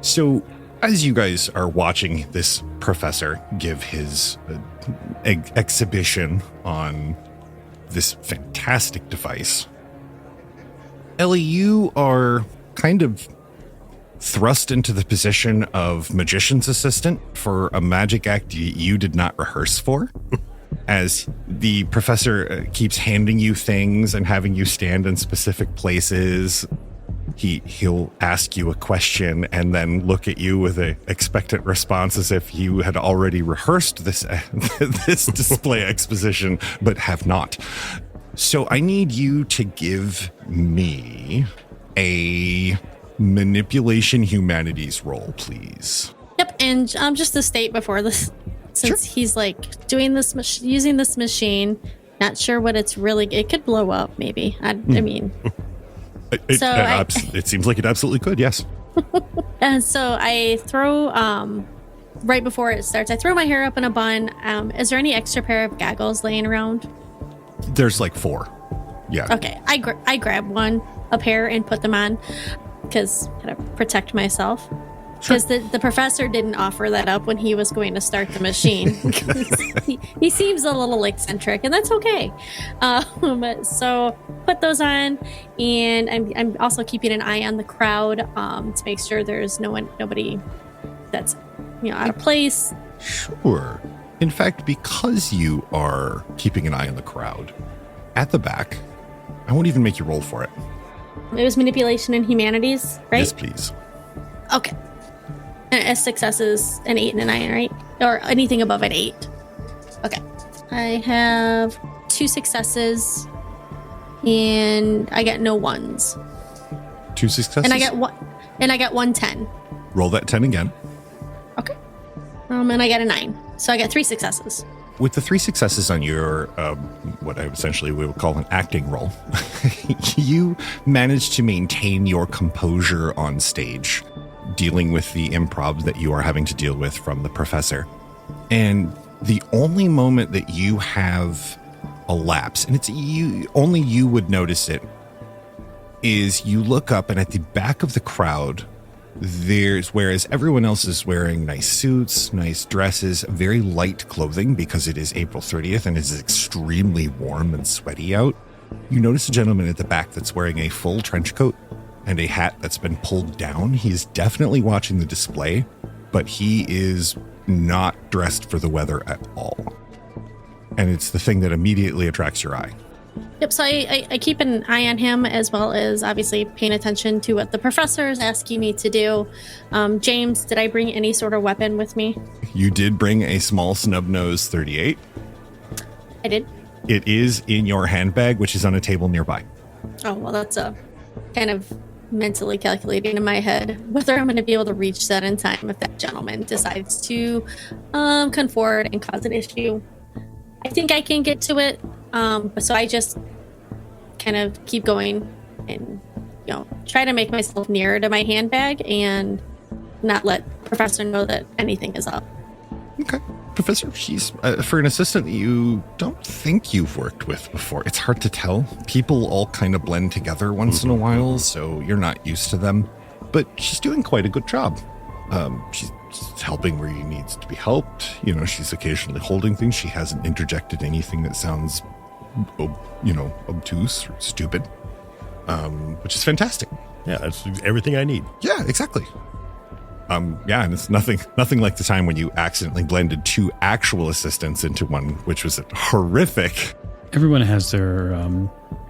So as you guys are watching this professor give his exhibition on this fantastic device, Ellie, you are kind of thrust into the position of magician's assistant for a magic act you did not rehearse for. As the professor keeps handing you things and having you stand in specific places, he'll ask you a question and then look at you with an expectant response as if you had already rehearsed this this display exposition, but have not. So I need you to give me a manipulation humanities roll, please. Yep, and just to state before this, since he's like doing this, using this machine, not sure what it's really. It could blow up, maybe. I mean, it seems like it absolutely could. Yes. And so I throw right before it starts. I throw my hair up in a bun. Is there any extra pair of goggles laying around? There's like 4. Yeah. Okay, I grab a pair, and put them on because kind of protect myself. Because the professor didn't offer that up when he was going to start the machine. he seems a little eccentric, and that's okay. So put those on, and I'm also keeping an eye on the crowd to make sure there's nobody that's out of place. Sure. In fact, because you are keeping an eye on the crowd, at the back, I won't even make you roll for it. It was manipulation and humanities, right? Yes, please. Okay. And a success is an 8 and a 9, right? Or anything above an 8. Okay. I have 2 successes, and I got no 1s. 2 successes? And I got 1 10. Roll that 10 again. Okay. And I got a 9. So I got 3 successes. With the 3 successes on your, what I essentially we would call an acting roll, you managed to maintain your composure on stage, dealing with the improv that you are having to deal with from the professor. And the only moment that you have a lapse, and it's only you would notice it, is you look up and at the back of the crowd, whereas everyone else is wearing nice suits, nice dresses, very light clothing because it is April 30th and it is extremely warm and sweaty out, you notice a gentleman at the back that's wearing a full trench coat and a hat that's been pulled down. He is definitely watching the display, but he is not dressed for the weather at all. And it's the thing that immediately attracts your eye. Yep, so I keep an eye on him, as well as obviously paying attention to what the professor is asking me to do. James, did I bring any sort of weapon with me? You did bring a small snub-nose 38. I did? It is in your handbag, which is on a table nearby. Oh, well, that's a kind of mentally calculating in my head whether I'm going to be able to reach that in time if that gentleman decides to come forward and cause an issue. I think I can get to it. So I just kind of keep going and, try to make myself nearer to my handbag and not let Professor know that anything is up. Okay. Professor, she's for an assistant that you don't think you've worked with before. It's hard to tell. People all kind of blend together once in a while, so you're not used to them. But she's doing quite a good job. She's helping where he needs to be helped. She's occasionally holding things. She hasn't interjected anything that sounds, obtuse or stupid, which is fantastic. Yeah, that's everything I need. Yeah, exactly. And it's nothing like the time when you accidentally blended 2 actual assistants into one, which was horrific. Everyone has their,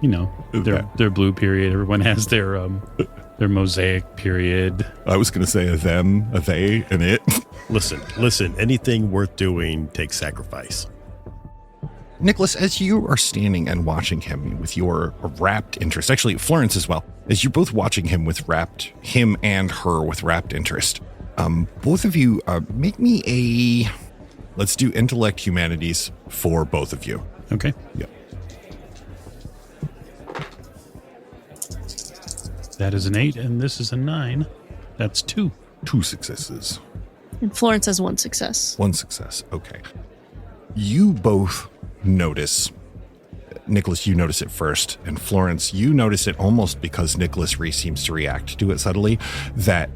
their blue period. Everyone has their mosaic period. I was going to say a them, a they, and it. Listen, anything worth doing takes sacrifice. Nicholas, as you are standing and watching him with your rapt interest, actually Florence as well, as you're both watching him him and her with rapt interest, both of you make me let's do intellect humanities for both of you. Okay. Yep. That is an 8, and this is a 9. That's 2. 2 successes. And Florence has 1 success. 1 success. Okay. You both notice, Nicholas, you notice it first, and Florence, you notice it almost because Nicholas seems to react to it subtly, that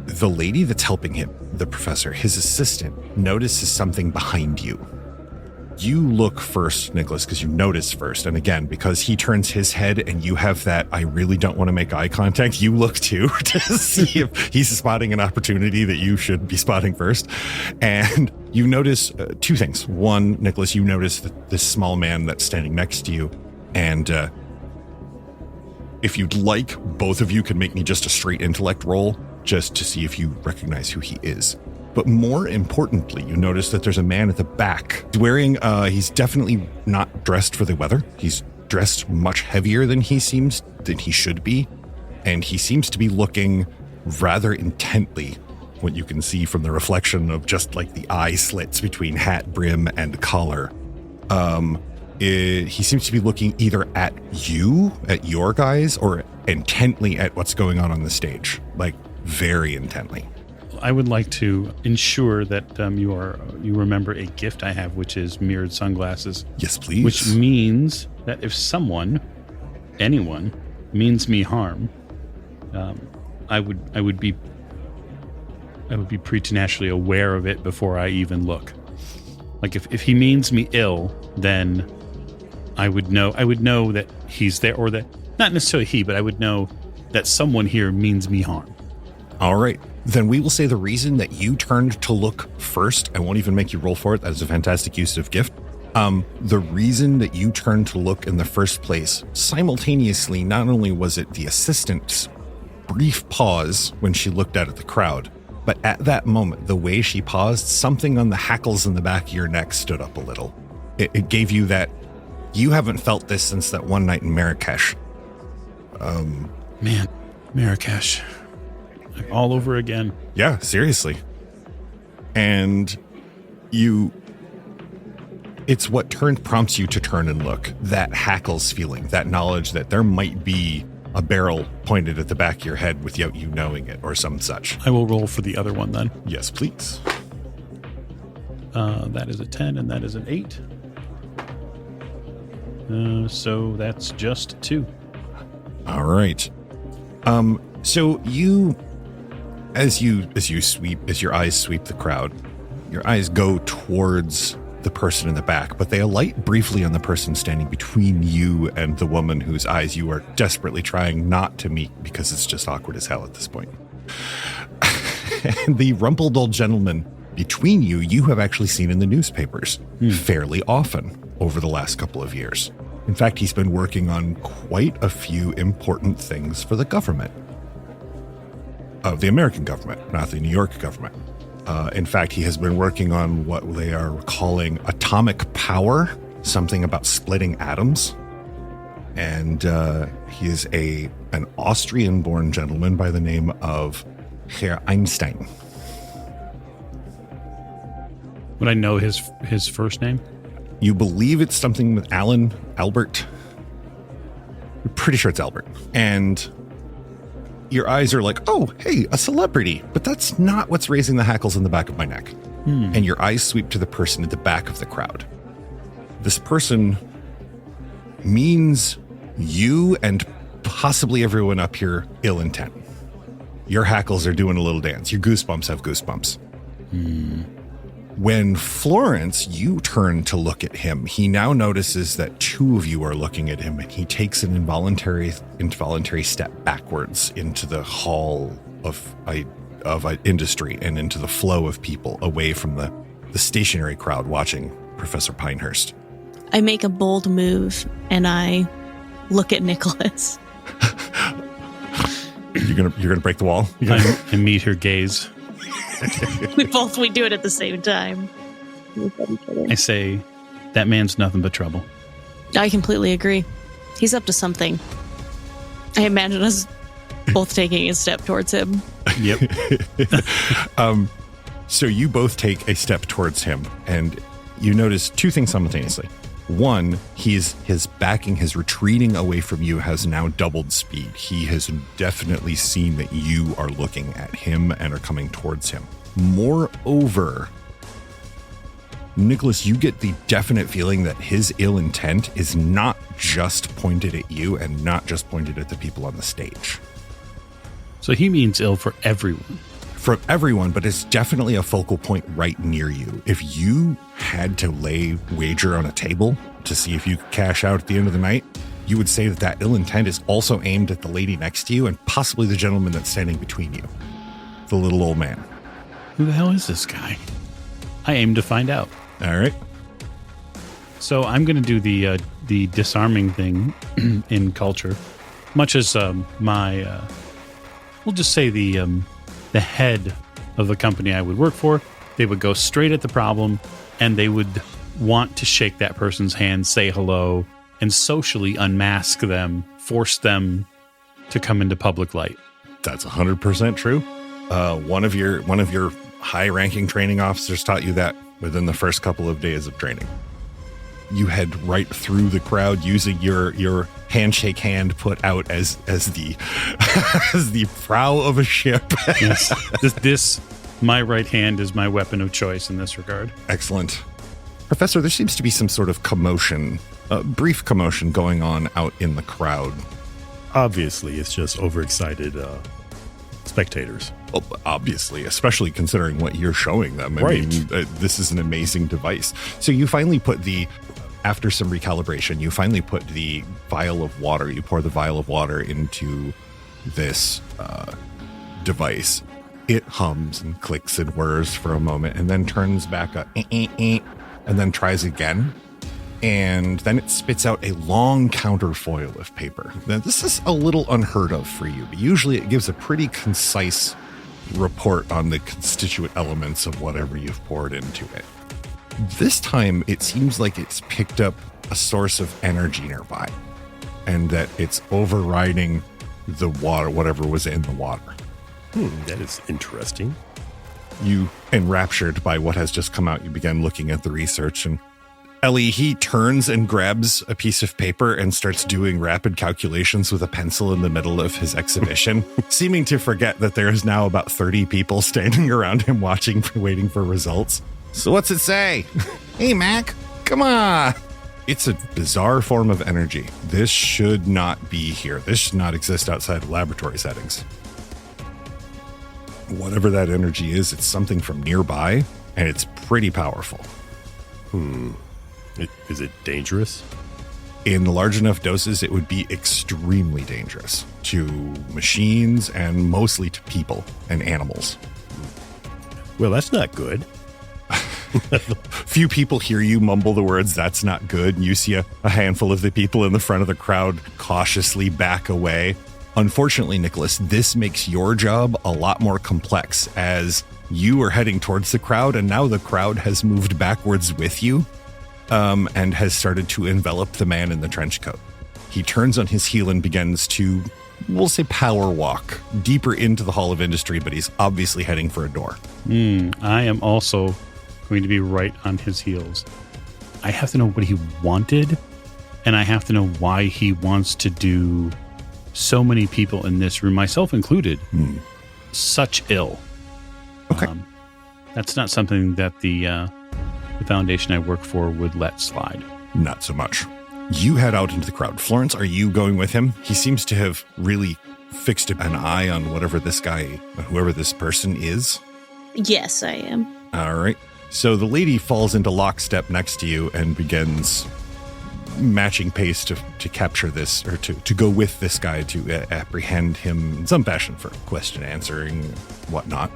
the lady that's helping him, the professor, his assistant, notices something behind you. You look first, Nicholas, because you notice first. And again, because he turns his head and you have that, I really don't want to make eye contact, you look too to see if he's spotting an opportunity that you should be spotting first. And you notice 2 things. One, Nicholas, you notice that this small man that's standing next to you. And if you'd like, both of you can make me just a straight intellect roll just to see if you recognize who he is. But more importantly, you notice that there's a man at the back wearing, he's definitely not dressed for the weather. He's dressed much heavier than he should be. And he seems to be looking rather intently, what you can see from the reflection of just like the eye slits between hat brim and collar. He seems to be looking either at you, at your guys, or intently at what's going on the stage, like very intently. I would like to ensure that you remember a gift I have, which is mirrored sunglasses. Yes, please. Which means that if anyone means me harm, I would be preternaturally aware of it before I even look. Like if he means me ill, then I would know that he's there, or that not necessarily he, but I would know that someone here means me harm. All right. Then we will say the reason that you turned to look first, I won't even make you roll for it. That is a fantastic use of gift. The reason that you turned to look in the first place, simultaneously, not only was it the assistant's brief pause when she looked out at the crowd, but at that moment, the way she paused, something on the hackles in the back of your neck stood up a little. It gave you that, you haven't felt this since that one night in Marrakesh. Man, Marrakesh. Like all over again. Yeah, seriously. And it's what prompts you to turn and look. That hackles feeling, that knowledge that there might be a barrel pointed at the back of your head without you knowing it, or some such. I will roll for the other one then. Yes, please. That is a 10 and that is an 8. So that's just 2. All right. So you, as your eyes sweep the crowd, your eyes go towards the person in the back, but they alight briefly on the person standing between you and the woman whose eyes you are desperately trying not to meet because it's just awkward as hell at this point. And the rumpled old gentleman between you have actually seen in the newspapers fairly often over the last couple of years. In fact, he's been working on quite a few important things for the government. Of the American government, not the New York government. In fact, he has been working on what they are calling atomic power, something about splitting atoms. And he is an Austrian-born gentleman by the name of Herr Einstein. Would I know his first name? You believe it's something with Albert. You're pretty sure it's Albert. And your eyes are like, oh, hey, a celebrity. But that's not what's raising the hackles in the back of my neck. And your eyes sweep to the person at the back of the crowd. This person means you and possibly everyone up here ill intent. Your hackles are doing a little dance. Your goosebumps have goosebumps. When Florence, you turn to look at him, he now notices that 2 of you are looking at him, and he takes an involuntary step backwards into the hall of industry and into the flow of people away from the stationary crowd watching Professor Pinehurst. I make a bold move and I look at Nicholas. You're gonna break the wall? I meet her gaze. we do it at the same time. I say, that man's nothing but trouble. I completely agree. He's up to something. I imagine us both taking a step towards him. Yep. So you both take a step towards him, and you notice 2 things simultaneously. One, his retreating away from you has now doubled speed. He has definitely seen that you are looking at him and are coming towards him. Moreover, Nicholas, you get the definite feeling that his ill intent is not just pointed at you and not just pointed at the people on the stage. So he means ill for everyone. For everyone, but it's definitely a focal point right near you. If you had to lay wager on a table to see if you could cash out at the end of the night, you would say that that ill intent is also aimed at the lady next to you and possibly the gentleman that's standing between you, the little old man. Who the hell is this guy? I aim to find out. All right. So I'm going to do the disarming thing in culture, much as we'll just say the head of the company I would work for. They would go straight at the problem, and they would want to shake that person's hand, say hello, and socially unmask them, force them to come into public light. That's 100% true. One of your high-ranking training officers taught you that within the first couple of days of training. You head right through the crowd using your handshake hand put out as the as the prow of a ship. Yes. This my right hand is my weapon of choice in this regard. Excellent. Professor, there seems to be some sort of commotion, brief commotion going on out in the crowd. Obviously, it's just overexcited spectators. Well, obviously, especially considering what you're showing them. I mean, this is an amazing device. So you finally after some recalibration, you finally put the vial of water, you pour the vial of water into this device. It hums and clicks and whirs for a moment and then turns back and then tries again. And then it spits out a long counterfoil of paper. Now, this is a little unheard of for you, but usually it gives a pretty concise report on the constituent elements of whatever you've poured into it. This time, it seems like it's picked up a source of energy nearby, and that it's overriding the water, whatever was in the water. That is interesting. You, enraptured by what has just come out, you begin looking at the research, and Ellie, he turns and grabs a piece of paper and starts doing rapid calculations with a pencil in the middle of his exhibition, seeming to forget that there is now about 30 people standing around him waiting for results. So what's it say? Hey, Mac, come on. It's a bizarre form of energy. This should not be here. This should not exist outside of laboratory settings. Whatever that energy is, it's something from nearby, and it's pretty powerful. Is it dangerous? In large enough doses, it would be extremely dangerous to machines and mostly to people and animals. Well, that's not good. Few people hear you mumble the words, "That's not good." You see a handful of the people in the front of the crowd cautiously back away. Unfortunately, Nicholas, this makes your job a lot more complex as you are heading towards the crowd, and now the crowd has moved backwards with you and has started to envelop the man in the trench coat. He turns on his heel and begins to, we'll say, power walk deeper into the Hall of Industry, but he's obviously heading for a door. I am also going to be right on his heels. I have to know what he wanted, and I have to know why he wants to do so many people in this room, myself included, such ill. Okay. That's not something that the foundation I work for would let slide. Not so much. You head out into the crowd. Florence, are you going with him? He seems to have really fixed an eye on whatever this guy, whoever this person is. Yes, I am. All right. So the lady falls into lockstep next to you and begins matching pace to capture this, or to go with this guy to apprehend him in some fashion for question answering, whatnot.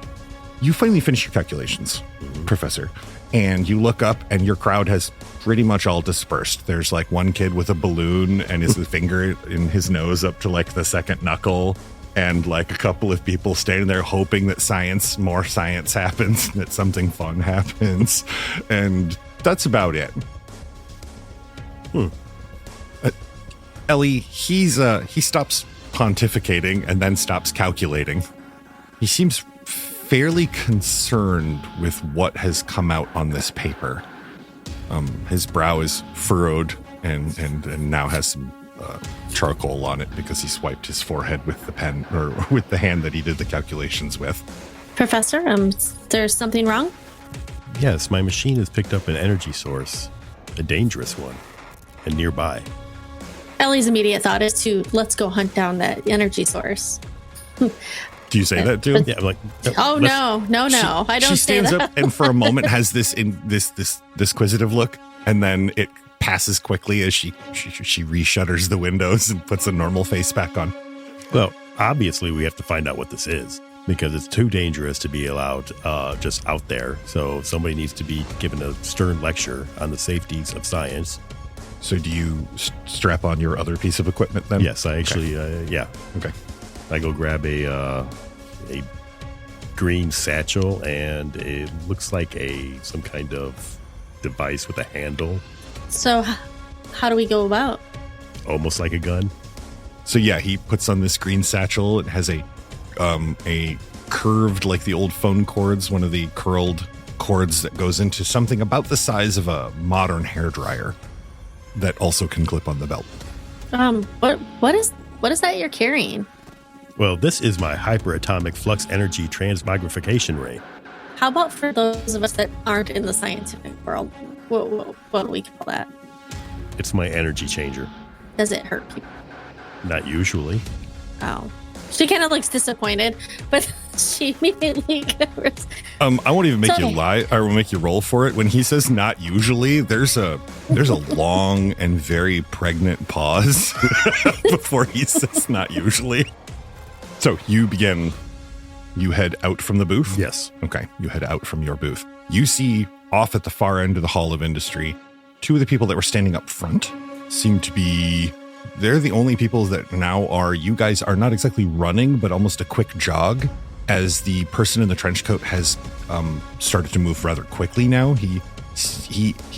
You finally finish your calculations, Professor, and you look up and your crowd has pretty much all dispersed. There's like one kid with a balloon and his finger in his nose up to like the second knuckle, and like a couple of people standing there hoping that more science happens, that something fun happens. And that's about it. Ellie, he stops pontificating and then stops calculating. He seems fairly concerned with what has come out on this paper. His brow is furrowed and now has some charcoal on it because he swiped his forehead with the pen or with the hand that he did the calculations with. Professor, there's something wrong? Yes, my machine has picked up an energy source, a dangerous one, and nearby. Ellie's immediate thought is to let's go hunt down that energy source. Do you say that too? Yeah, I'm like, oh no, I don't She say stands that. up and for a moment has this quizzitive look, and then it passes quickly as she reshutters the windows and puts a normal face back on. Well, obviously we have to find out what this is because it's too dangerous to be allowed just out there. So somebody needs to be given a stern lecture on the safeties of science. So do you strap on your other piece of equipment then? Yes, I actually, yeah. Okay. I go grab a green satchel, and it looks like some kind of device with a handle, So how do we go about? almost like a gun. So yeah, he puts on this green satchel. It has a curved, like the old phone cords, one of the curled cords that goes into something about the size of a modern hairdryer that also can clip on the belt. What is that you're carrying? Well, this is my hyperatomic flux energy transmogrification ray. How about for those of us that aren't in the scientific world? What do we call that? It's my energy changer. Does it hurt people? Not usually. Oh. She kind of looks disappointed, but she immediately covers. I won't even make It's you okay. lie. I will make you roll for it. When he says "not usually," there's a long and very pregnant pause before he says "not usually." So you head out from the booth? Yes. Okay, you head out from your booth. You see off at the far end of the Hall of Industry, two of the people that were standing up front seem to be, they're the only people that now are, you guys are not exactly running, but almost a quick jog, as the person in the trench coat has started to move rather quickly now. He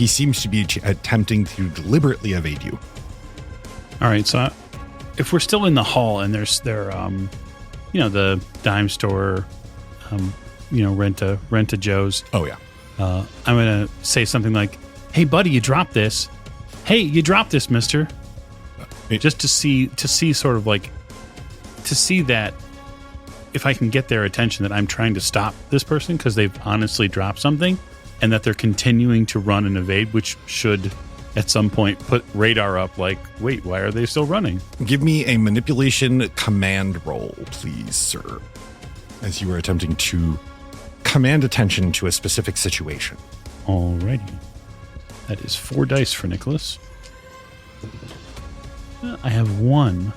seems to be attempting to deliberately evade you. All right, so if we're still in the hall and there's the dime store, rent a Joe's. Oh yeah. I'm gonna say something like, "Hey, buddy, you dropped this. Hey, you dropped this, mister." Just to see sort of like to see that if I can get their attention that I'm trying to stop this person because they've honestly dropped something, and that they're continuing to run and evade, which should at some point put radar up like, wait, why are they still running? Give me a manipulation command roll, please, sir, as you are attempting to command attention to a specific situation. Alrighty. That is 4 dice for Nicholas. I have 1.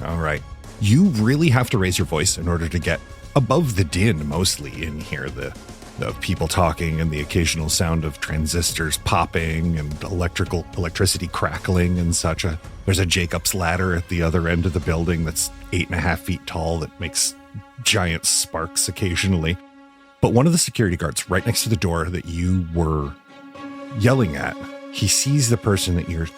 All right. You really have to raise your voice in order to get above the din mostly in here, the people talking and the occasional sound of transistors popping and electricity crackling and such. There's a Jacob's ladder at the other end of the building that's 8.5 feet tall that makes giant sparks occasionally. But one of the security guards right next to the door that you were yelling at, he sees the person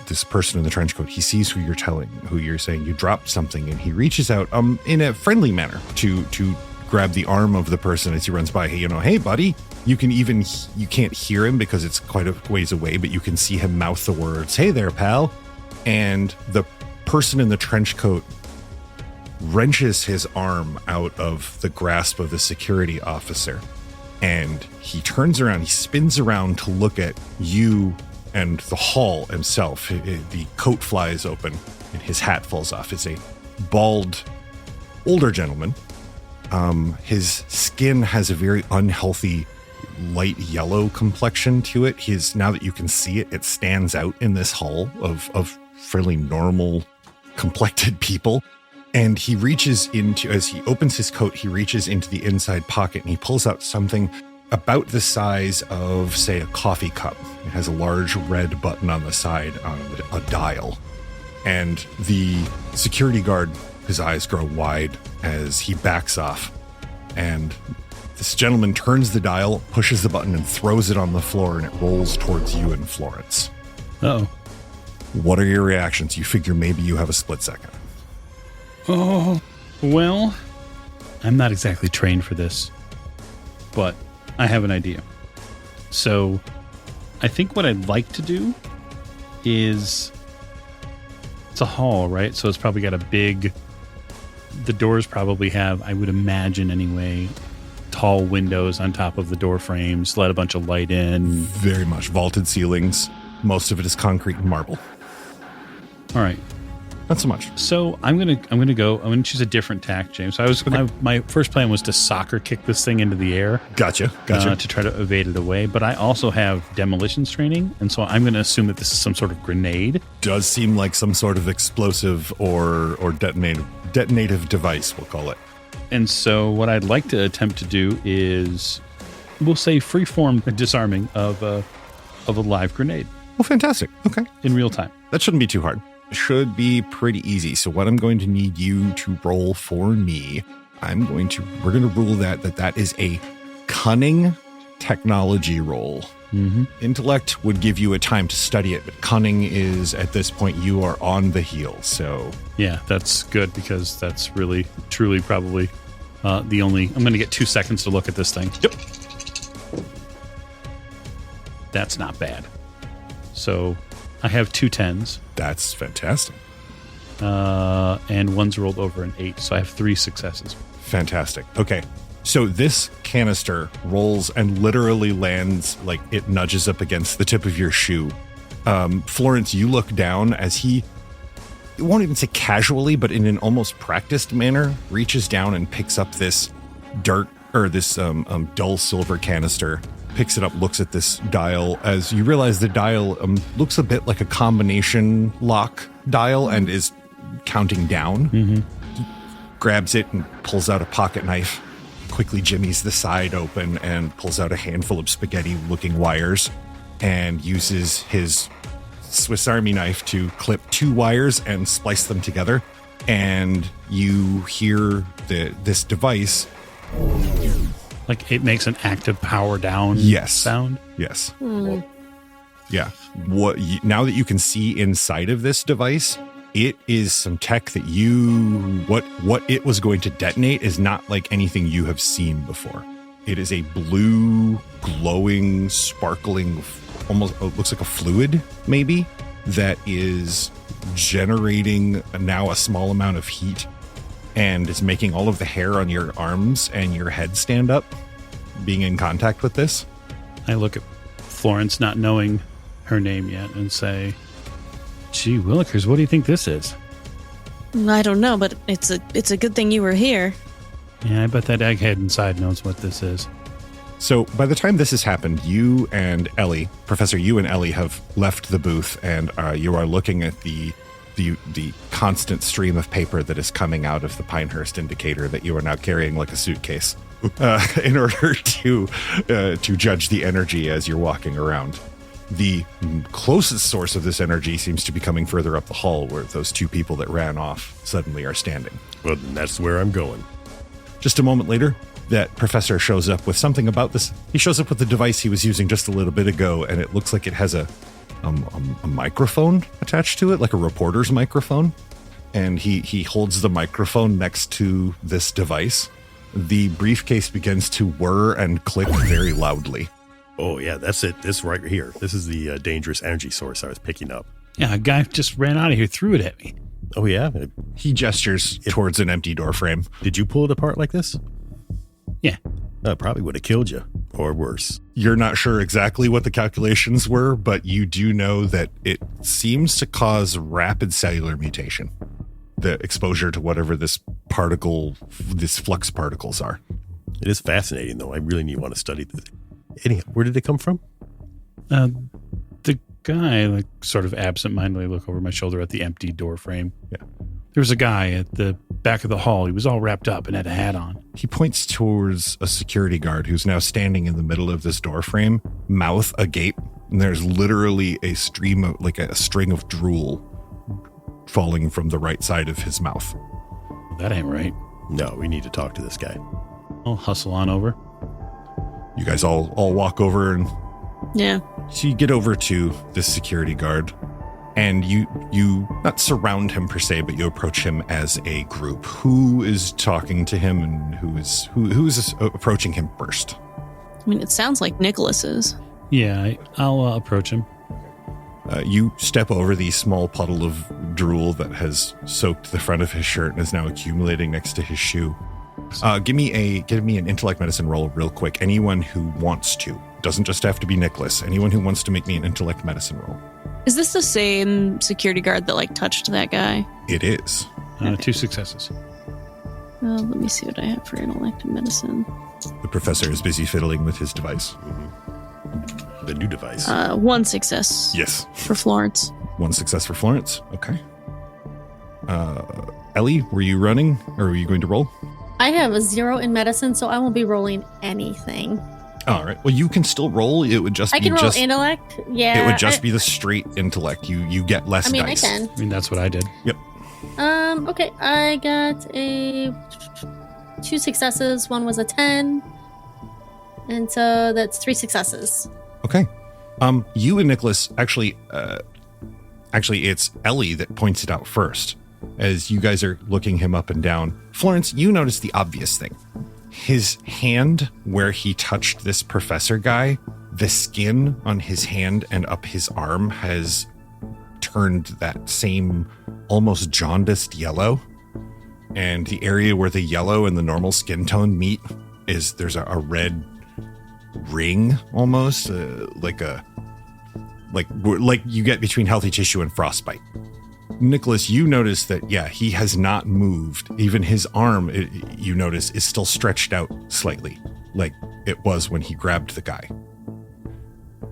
this person in the trench coat. He sees who you're saying you dropped something, and he reaches out in a friendly manner to grab the arm of the person as he runs by. Hey buddy. You can't hear him because it's quite a ways away, but you can see him mouth the words, "Hey there, pal." And the person in the trench coat wrenches his arm out of the grasp of the security officer, and he turns around, he spins around to look at you and the hall himself. The coat flies open and his hat falls off. It's a bald, older gentleman. His skin has a very unhealthy light yellow complexion to it. Now that you can see it, it stands out in this hall of fairly normal complected people. And he reaches into, as he opens his coat, he reaches into the inside pocket and he pulls out something about the size of, say, a coffee cup. It has a large red button on the side on a dial. And the security guard, his eyes grow wide as he backs off. And this gentleman turns the dial, pushes the button, and throws it on the floor, and it rolls towards you and Florence. Uh-oh. What are your reactions? You figure maybe you have a split second. Oh, well, I'm not exactly trained for this, but I have an idea. So I think what I'd like to do is, it's a hall, right? So it's probably got the doors probably have, I would imagine anyway, tall windows on top of the door frames, let a bunch of light in. Very much vaulted ceilings. Most of it is concrete and marble. All right. Not so much. So I'm gonna choose a different tack, James. So my first plan was to soccer kick this thing into the air. Gotcha. To try to evade it away. But I also have demolitions training, and so I'm gonna assume that this is some sort of grenade. Does seem like some sort of explosive or detonative device, we'll call it. And so what I'd like to attempt to do is, we'll say, freeform disarming of a live grenade. Oh, fantastic. Okay. In real time. That shouldn't be too hard. Should be pretty easy. So what I'm going to need you to roll for me, we're going to rule that is a cunning technology roll. Mm-hmm. Intellect would give you a time to study it, but cunning is, at this point, you are on the heel. So yeah, that's good, because that's really, truly probably the only, I'm going to get 2 seconds to look at this thing. Yep. That's not bad. So I have 2 10s. That's fantastic. And one's rolled over an 8, so I have 3 successes. Fantastic. Okay. So this canister rolls and literally lands, like it nudges up against the tip of your shoe. Florence, you look down as he, it won't even say casually, but in an almost practiced manner, reaches down and picks up this dirt, or this dull silver canister, picks it up, looks at this dial, as you realize the dial looks a bit like a combination lock dial and is counting down. Mm-hmm. He grabs it and pulls out a pocket knife, quickly jimmies the side open and pulls out a handful of spaghetti-looking wires and uses his Swiss Army knife to clip 2 wires and splice them together. And you hear this device. Like it makes an active power down sound? Yes. Yeah. Now that you can see inside of this device, it is some tech that what it was going to detonate is not like anything you have seen before. It is a blue, glowing, sparkling, almost looks like a fluid, maybe, that is generating now a small amount of heat and is making all of the hair on your arms and your head stand up, being in contact with this. I look at Florence, not knowing her name yet, and say, "Gee willikers, what do you think this is?" I don't know, but it's a good thing you were here. Yeah, I bet that egghead inside knows what this is. So by the time this has happened, you and Ellie, Professor, you and Ellie have left the booth, and you are looking at the constant stream of paper that is coming out of the Pinehurst indicator that you are now carrying like a suitcase in order to judge the energy as you're walking around. The closest source of this energy seems to be coming further up the hall, where those 2 people that ran off suddenly are standing. Well, then that's where I'm going. Just a moment later, that professor shows up with something about this. He shows up with the device he was using just a little bit ago, and it looks like it has a microphone attached to it, like a reporter's microphone. And he holds the microphone next to this device. The briefcase begins to whir and click very loudly. Oh, yeah, that's it. This right here. This is the dangerous energy source I was picking up. Yeah, a guy just ran out of here, threw it at me. Oh, yeah? He gestures towards an empty door frame. Did you pull it apart like this? Yeah. Probably would have killed you, or worse. You're not sure exactly what the calculations were, but you do know that it seems to cause rapid cellular mutation. The exposure to whatever this flux particles are. It is fascinating, though. I really want to study this. Anyhow, where did it come from? The guy, like, sort of absentmindedly look over my shoulder at the empty door frame. Yeah. There was a guy at the back of the hall. He was all wrapped up and had a hat on. He points towards a security guard who's now standing in the middle of this door frame, mouth agape, and there's literally a stream of, like a string of drool falling from the right side of his mouth. That ain't right. No, we need to talk to this guy. I'll hustle on over. You guys all walk over, and Yeah. so you get over to this security guard, and you not surround him per se, but you approach him as a group. Who is talking to him, and who is approaching him first? I mean, it sounds like Nicholas is. Yeah, I'll approach him. You step over the small puddle of drool that has soaked the front of his shirt and is now accumulating next to his shoe. Give me an intellect medicine roll real quick. Anyone who wants to. Doesn't just have to be Nicholas. Anyone who wants to make me an intellect medicine roll. Is this the same security guard that like touched that guy? It is. 2 successes. Let me see what I have for intellect medicine. The professor is busy fiddling with his device. The new device. 1 success. Yes. For Florence. 1 success for Florence. Okay. Ellie, were you running or were you going to roll? I have a 0 in medicine, so I won't be rolling anything. All right. Well, you can still roll. It would just I be can roll intellect. Yeah. It would just be the straight intellect. You get less dice. I can. I mean, that's what I did. Yep. Okay. I got 2 successes. 1 was a 10. And so that's 3 successes. Okay. You and Nicholas actually it's Ellie that points it out first as you guys are looking him up and down. Florence, you notice the obvious thing. His hand where he touched this professor guy, the skin on his hand and up his arm has turned that same almost jaundiced yellow. And the area where the yellow and the normal skin tone meet there's a red ring almost, like you get between healthy tissue and frostbite. Nicholas, you notice that, he has not moved. Even his arm, you notice, is still stretched out slightly, like it was when he grabbed the guy.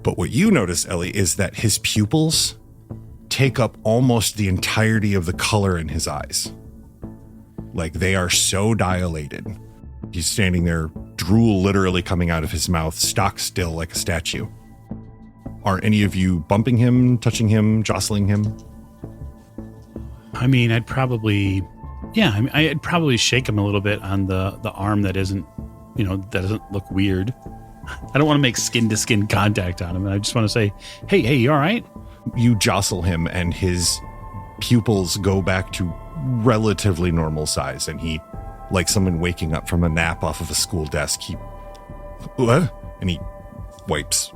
But what you notice, Ellie, is that his pupils take up almost the entirety of the color in his eyes. Like they are so dilated. He's standing there, drool literally coming out of his mouth, stock still like a statue. Are any of you bumping him, touching him, jostling him? I mean, I'd probably shake him a little bit on the arm that isn't, that doesn't look weird. I don't want to make skin-to-skin contact on him. I just want to say, hey, you all right? You jostle him and his pupils go back to relatively normal size. And he, like someone waking up from a nap off of a school desk, what? And he wipes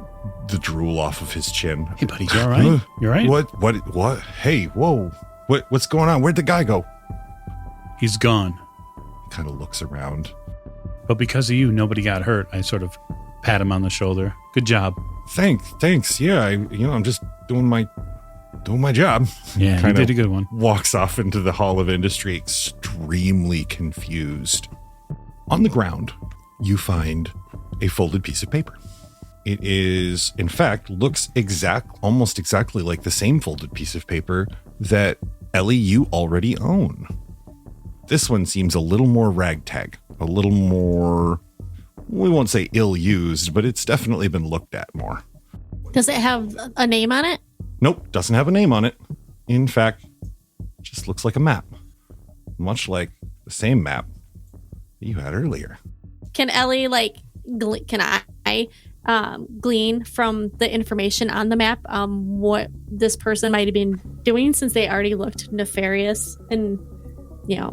the drool off of his chin. Hey, buddy, you all right? You all right? What? Hey, whoa. What's going on? Where'd the guy go? He's gone. He kind of looks around. But because of you, nobody got hurt. I sort of pat him on the shoulder. Good job. Thanks. Yeah, I'm just doing my job. Yeah, you did a good one. Walks off into the Hall of Industry, extremely confused. On the ground, you find a folded piece of paper. It is, in fact, looks almost exactly like the same folded piece of paper that Ellie, you already own. This one seems a little more ragtag, a little more, we won't say ill-used, but it's definitely been looked at more. Does it have a name on it? Nope, doesn't have a name on it. In fact, just looks like a map, much like the same map that you had earlier. Can Ellie, can I glean from the information on the map what this person might have been doing, since they already looked nefarious and a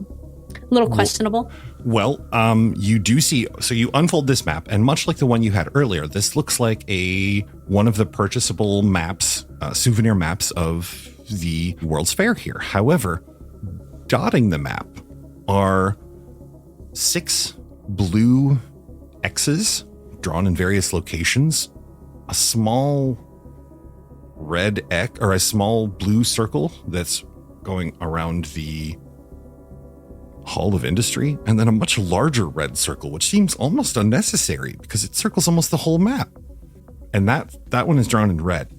little questionable? Well, you do see, so you unfold this map, and much like the one you had earlier, this looks like one of the purchasable maps, souvenir maps of the World's Fair here. However, dotting the map are 6 blue X's drawn in various locations, a small red X or a small blue circle that's going around the Hall of Industry, and then a much larger red circle, which seems almost unnecessary because it circles almost the whole map. And that one is drawn in red.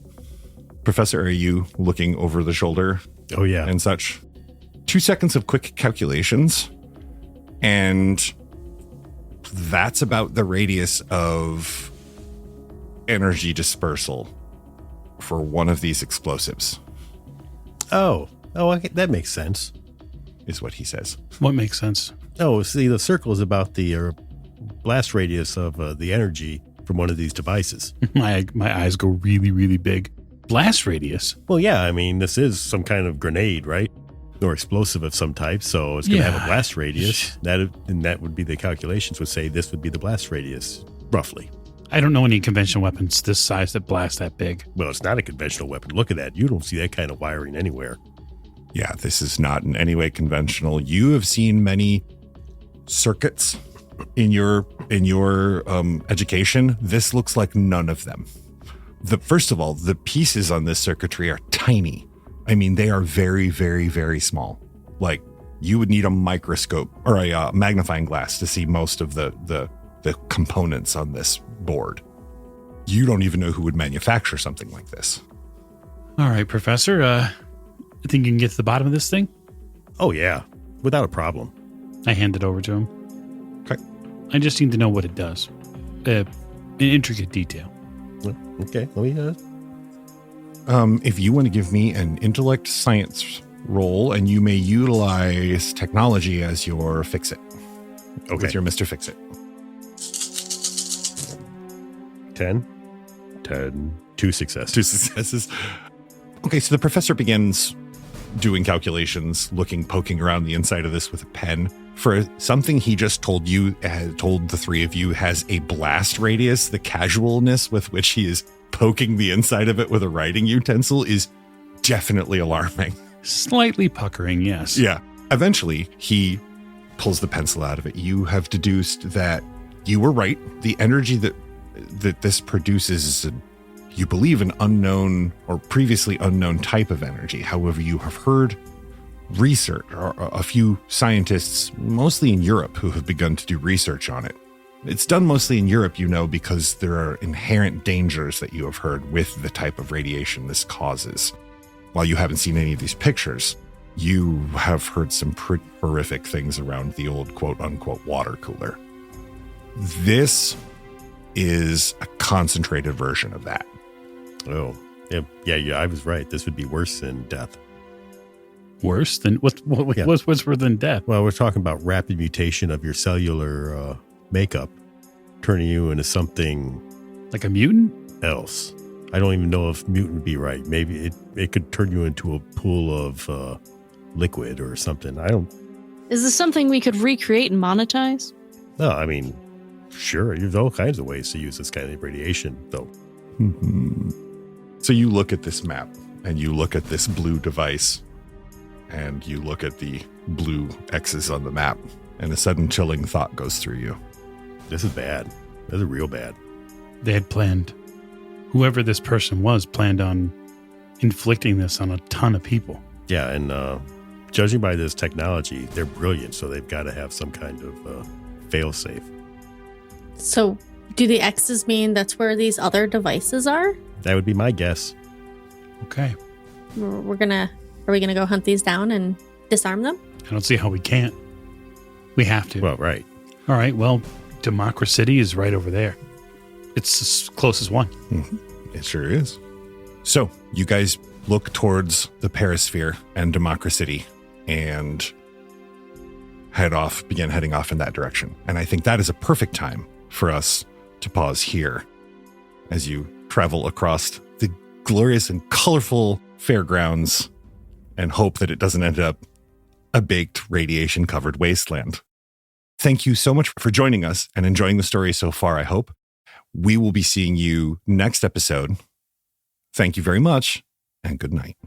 Professor, are you looking over the shoulder? Oh, yeah. And such? 2 seconds of quick calculations, and that's about the radius of energy dispersal for one of these explosives. Oh, okay, that makes sense. Is what he says. What makes sense? Oh, see, the circle is about the blast radius of the energy from one of these devices. My eyes go really, really big. Blast radius? Well, yeah, I mean, this is some kind of grenade, right? Or explosive of some type, so it's going to have a blast radius. That would be the calculations would say this would be the blast radius, roughly. I don't know any conventional weapons this size that blast that big. Well, it's not a conventional weapon. Look at that. You don't see that kind of wiring anywhere. Yeah, this is not in any way conventional. You have seen many circuits in your education. This looks like none of them. First of all, the pieces on this circuitry are tiny. I mean, they are very, very, very small. Like, you would need a microscope or a magnifying glass to see most of the components on this board. You don't even know who would manufacture something like this. All right, Professor. I think you can get to the bottom of this thing? Oh, yeah. Without a problem. I hand it over to him. Okay. I just need to know what it does. In intricate detail. Okay. Let me... If you want to give me an intellect science roll, and you may utilize technology as your fix-it. Okay. With your Mr. Fix-It. 10. 2 successes. 2 successes. Okay, so the professor begins doing calculations, poking around the inside of this with a pen. For something he just told the three of you has a blast radius, the casualness with which he is poking the inside of it with a writing utensil is definitely alarming. Slightly puckering, yes. Yeah. Eventually, he pulls the pencil out of it. You have deduced that you were right. The energy that this produces is, you believe, an unknown or previously unknown type of energy. However, you have heard research, or a few scientists, mostly in Europe, who have begun to do research on it. It's done mostly in Europe, because there are inherent dangers that you have heard with the type of radiation this causes. While you haven't seen any of these pictures, you have heard some pretty horrific things around the old quote-unquote water cooler. This is a concentrated version of that. Oh, yeah, I was right. This would be worse than death. Worse than what's worse than death? Well, we're talking about rapid mutation of your cellular makeup, turning you into something like a mutant else. I don't even know if mutant would be right. Maybe it could turn you into a pool of liquid or something. I don't. Is this something we could recreate and monetize? No, I mean, sure. There's all kinds of ways to use this kind of radiation, though. Mm-hmm. So you look at this map, and you look at this blue device, and you look at the blue X's on the map, and a sudden chilling thought goes through you. This is bad. This is real bad. They had planned. Whoever this person was planned on inflicting this on a ton of people. Yeah, and judging by this technology, they're brilliant, so they've got to have some kind of fail-safe. So, do the X's mean that's where these other devices are? That would be my guess. Okay. Are we gonna go hunt these down and disarm them? I don't see how we can't. We have to. Well, right. All right, well, Democracy is right over there. It's as close as one. Mm-hmm. It sure is. So you guys look towards the Perisphere and Democracy and begin heading off in that direction. And I think that is a perfect time for us to pause here as you travel across the glorious and colorful fairgrounds and hope that it doesn't end up a baked, radiation-covered wasteland. Thank you so much for joining us and enjoying the story so far, I hope. We will be seeing you next episode. Thank you very much, and good night.